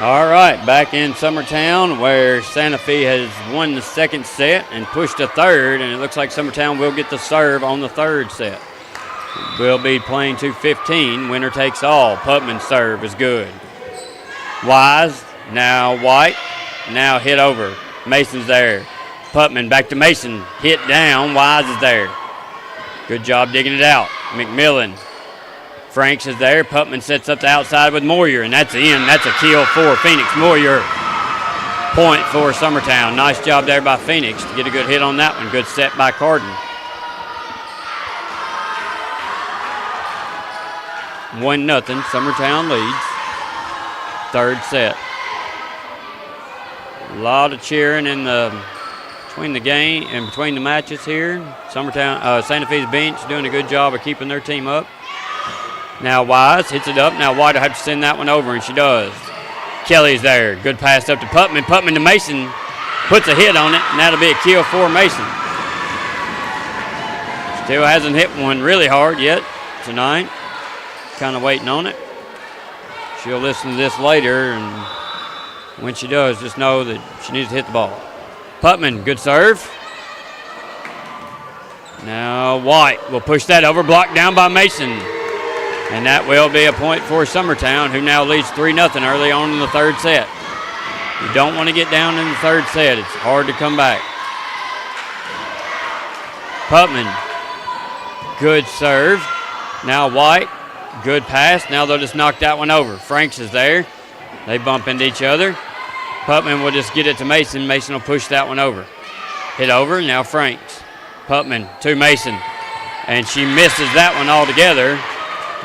All right, back in Summertown where Santa Fe has won the second set and pushed a third, and it looks like Summertown will get the serve on the third set. We'll be playing to 15. Winner takes all. Putman's serve is good. Wise, now White, now hit over. Mason's there. Putman back to Mason. Hit down. Wise is there. Good job digging it out. McMillan. Franks is there. Putman sets up the outside with Moyer, and that's in. That's a kill for Phoenix. Moyer. Point for Summertown. Nice job there by Phoenix to get a good hit on that one. Good set by Carden. 1-0. Summertown leads. Third set. A lot of cheering in the between the game and between the matches here. Summertown, Santa Fe's bench doing a good job of keeping their team up. Now Wise hits it up. Now White will have to send that one over, and she does. Kelly's there. Good pass up to Putman. Putman to Mason. Puts a hit on it, and that'll be a kill for Mason. Still hasn't hit one really hard yet tonight. Kind of waiting on it. She'll listen to this later, and when she does, just know that she needs to hit the ball. Putman, good serve. Now White will push that over, blocked down by Mason. And that will be a point for Summertown, who now leads 3-0 early on in the third set. You don't want to get down in the third set. It's hard to come back. Putman, good serve. Now White, good pass. Now they'll just knock that one over. Franks is there. They bump into each other. Putman will just get it to Mason. Mason will push that one over. Hit over, now Franks. Putman to Mason. And she misses that one altogether.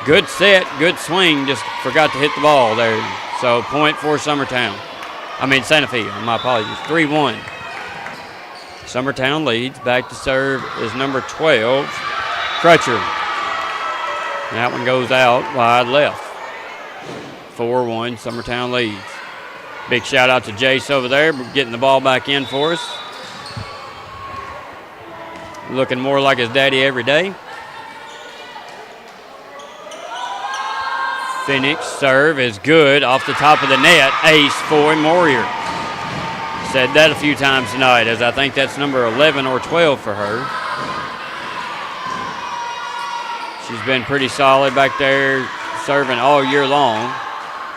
Good set, good swing, just forgot to hit the ball there. So point for Santa Fe, my apologies. 3-1. Summertown leads. Back to serve is number 12, Crutcher. That one goes out wide left. 4-1, Summertown leads. Big shout out to Jace over there getting the ball back in for us. Looking more like his daddy every day. Phoenix serve is good off the top of the net. Ace for Moyer. Said that a few times tonight, as I think that's number 11 or 12 for her. She's been pretty solid back there, serving all year long.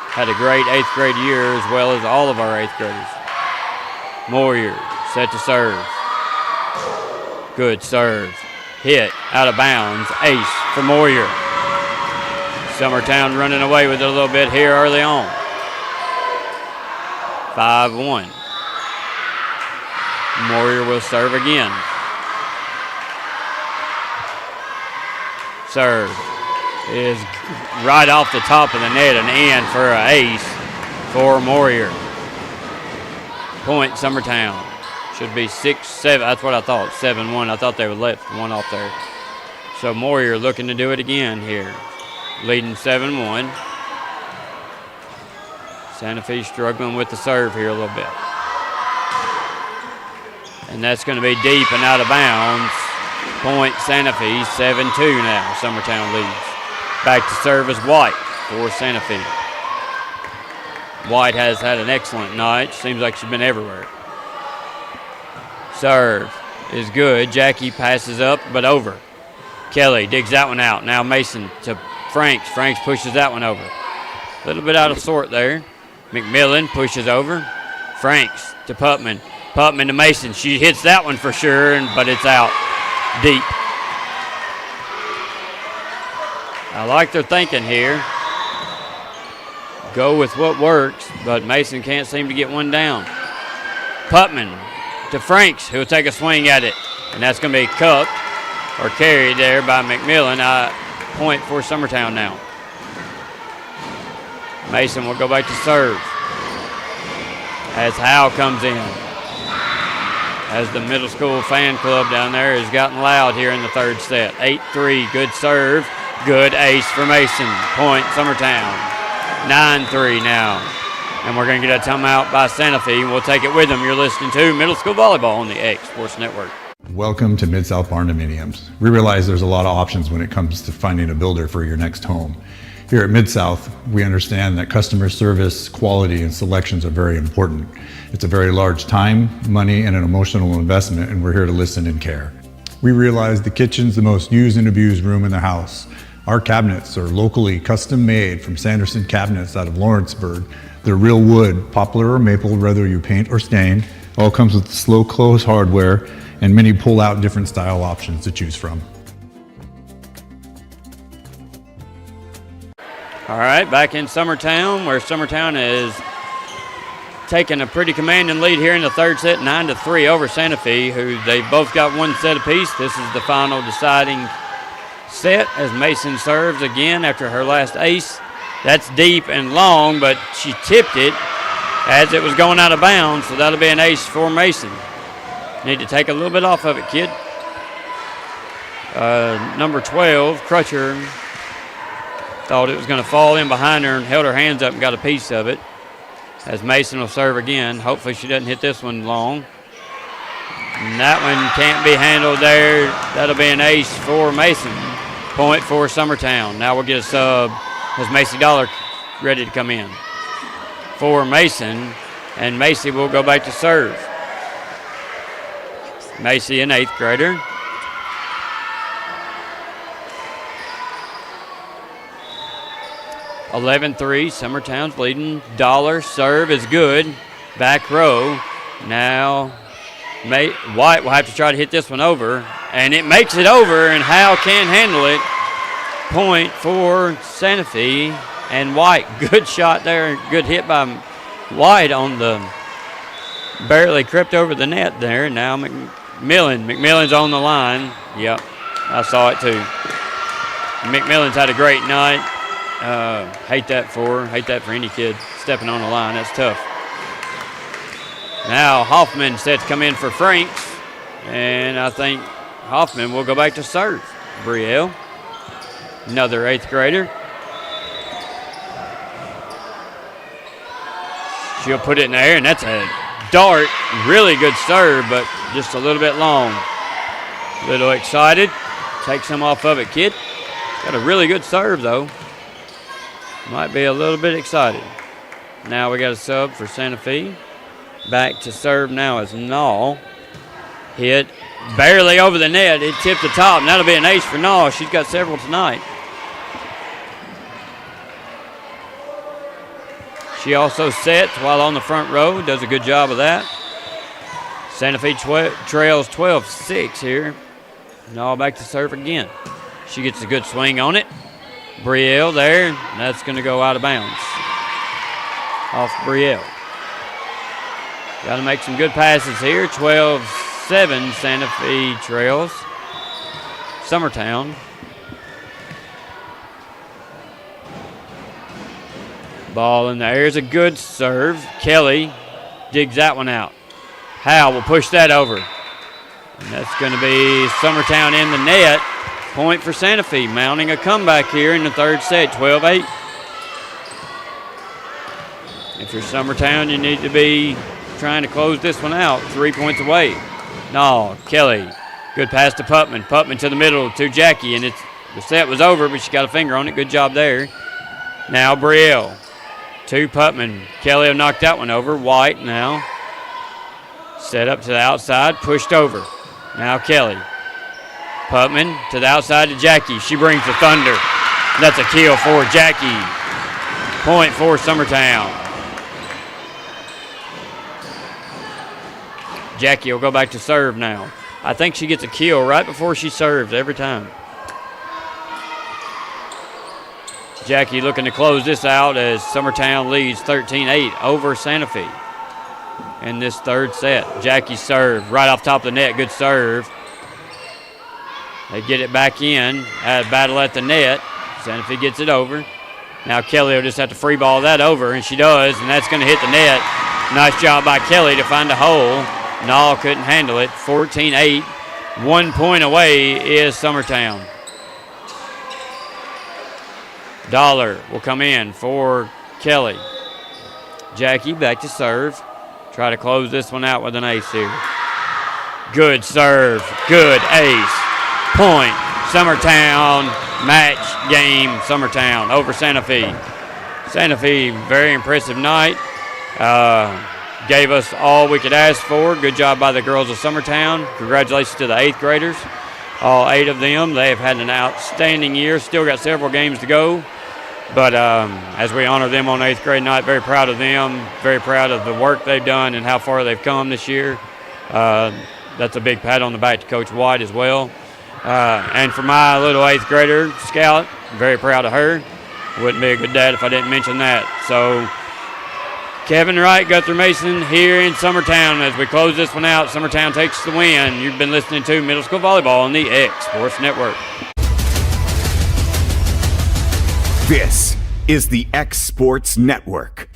Had a great 8th grade year as well as all of our 8th graders. Moyer set to serve. Good serve. Hit out of bounds. Ace for Moyer. Summertown running away with it a little bit here early on. 5-1. Moyer will serve again. Serve is right off the top of the net and in for an ace for Moyer. Point Summertown. Should be 6-7. That's what I thought. 7-1. I thought they would let one off there. So Moyer looking to do it again here. Leading 7-1. Santa Fe struggling with the serve here a little bit. And that's going to be deep and out of bounds. Point Santa Fe, 7-2 now. Summertown leads. Back to serve is White for Santa Fe. White has had an excellent night. Seems like she's been everywhere. Serve is good. Jackie passes up, but over. Kelly digs that one out. Now Mason to Franks. Franks pushes that one over. A little bit out of sort there. McMillan pushes over. Franks to Putman. Putman to Mason. She hits that one for sure, but it's out deep. I like their thinking here. Go with what works, but Mason can't seem to get one down. Putman to Franks, who'll take a swing at it. And that's going to be cupped or carried there by McMillan. Point for Summertown now. Mason will go back to serve as Howe comes in. As the middle school fan club down there has gotten loud here in the third set. 8-3, good serve, good ace for Mason. Point Summertown. 9-3 now. And we're going to get a timeout by Santa Fe. We'll take it with them. You're listening to Middle School Volleyball on the X Sports Network. Welcome to Mid-South Barn Dominiums. We realize there's a lot of options when it comes to finding a builder for your next home. Here at Mid-South, we understand that customer service, quality, and selections are very important. It's a very large time, money, and an emotional investment, and we're here to listen and care. We realize the kitchen's the most used and abused room in the house. Our cabinets are locally custom made from Sanderson Cabinets out of Lawrenceburg. They're real wood, poplar or maple, whether you paint or stain. All comes with slow close hardware and many pull-out different style options to choose from. All right, back in Summertown, where Summertown is taking a pretty commanding lead here in the third set, 9-3 over Santa Fe, who they both got one set apiece. This is the final deciding set as Mason serves again after her last ace. That's deep and long, but she tipped it as it was going out of bounds, so that'll be an ace for Mason. Need to take a little bit off of it, kid. Number 12, Crutcher, thought it was going to fall in behind her and held her hands up and got a piece of it. As Mason will serve again. Hopefully she doesn't hit this one long. And that one can't be handled there. That'll be an ace for Mason. Point for Summertown. Now we'll get a sub as Macy Dollar ready to come in for Mason. And Macy will go back to serve. Macy, an 8th grader. (11-3), Summertown's leading. Dollar serve is good. Back row. Now White will have to try to hit this one over. And it makes it over, and Howe can't handle it. Point for Santa Fe. And White, good shot there. Good hit by White on the, barely crept over the net there. Now McMillan's on the line. Yep, I saw it too. McMillan's had a great night. Hate that for any kid stepping on the line. That's tough. Now Hoffman set to come in for Franks, and I think Hoffman will go back to serve. Brielle, another 8th grader. She'll put it in the air, and that's a dart. Really good serve, but just a little bit long. Little excited. Take some off of it, kid. Got a really good serve, though. Might be a little bit excited. Now we got a sub for Santa Fe. Back to serve now is Nall. Hit barely over the net. It tipped the top, and that'll be an ace for Nall. She's got several tonight. She also sets while on the front row. Does a good job of that. Santa Fe trails 12-6 here. Nall back to serve again. She gets a good swing on it. Brielle there. That's going to go out of bounds. Off Brielle. Got to make some good passes here. 12-7 Santa Fe trails Summertown. Ball in the air is a good serve. Kelly digs that one out. Howe will push that over. And that's going to be Summertown in the net. Point for Santa Fe, mounting a comeback here in the third set, 12-8. If you're Summertown, you need to be trying to close this one out, 3 points away. No, Kelly, good pass to Putman. Putman to the middle to Jackie, and the set was over, but she got a finger on it. Good job there. Now Brielle to Putman. Kelly will knock that one over. White now. Set up to the outside, pushed over. Now Kelly. Putman to the outside to Jackie. She brings the thunder. That's a kill for Jackie. Point for Summertown. Jackie will go back to serve now. I think she gets a kill right before she serves every time. Jackie looking to close this out as Summertown leads 13-8 over Santa Fe in this third set. Jackie serve right off top of the net. Good serve. They get it back in. Battle at the net. Santa Fe gets it over. Now Kelly will just have to free ball that over, and she does, and that's going to hit the net. Nice job by Kelly to find a hole. Nall couldn't handle it. 14-8. 1 point away is Summertown. Dollar will come in for Kelly. Jackie back to serve. Try to close this one out with an ace here. Good serve. Good ace. Point. Summertown. Match game. Summertown over Santa Fe. Santa Fe, very impressive night. Gave us all we could ask for. Good job by the girls of Summertown. Congratulations to the 8th graders. All 8 of them. They have had an outstanding year. Still got several games to go. But as we honor them on 8th grade night, very proud of them. Very proud of the work they've done and how far they've come this year. That's a big pat on the back to Coach White as well. And for my little 8th grader, Scout, very proud of her. Wouldn't be a good dad if I didn't mention that. So Kevin Wright, Guthrie Mason here in Summertown. As we close this one out, Summertown takes the win. You've been listening to Middle School Volleyball on the X Sports Network. This is the X Sports Network.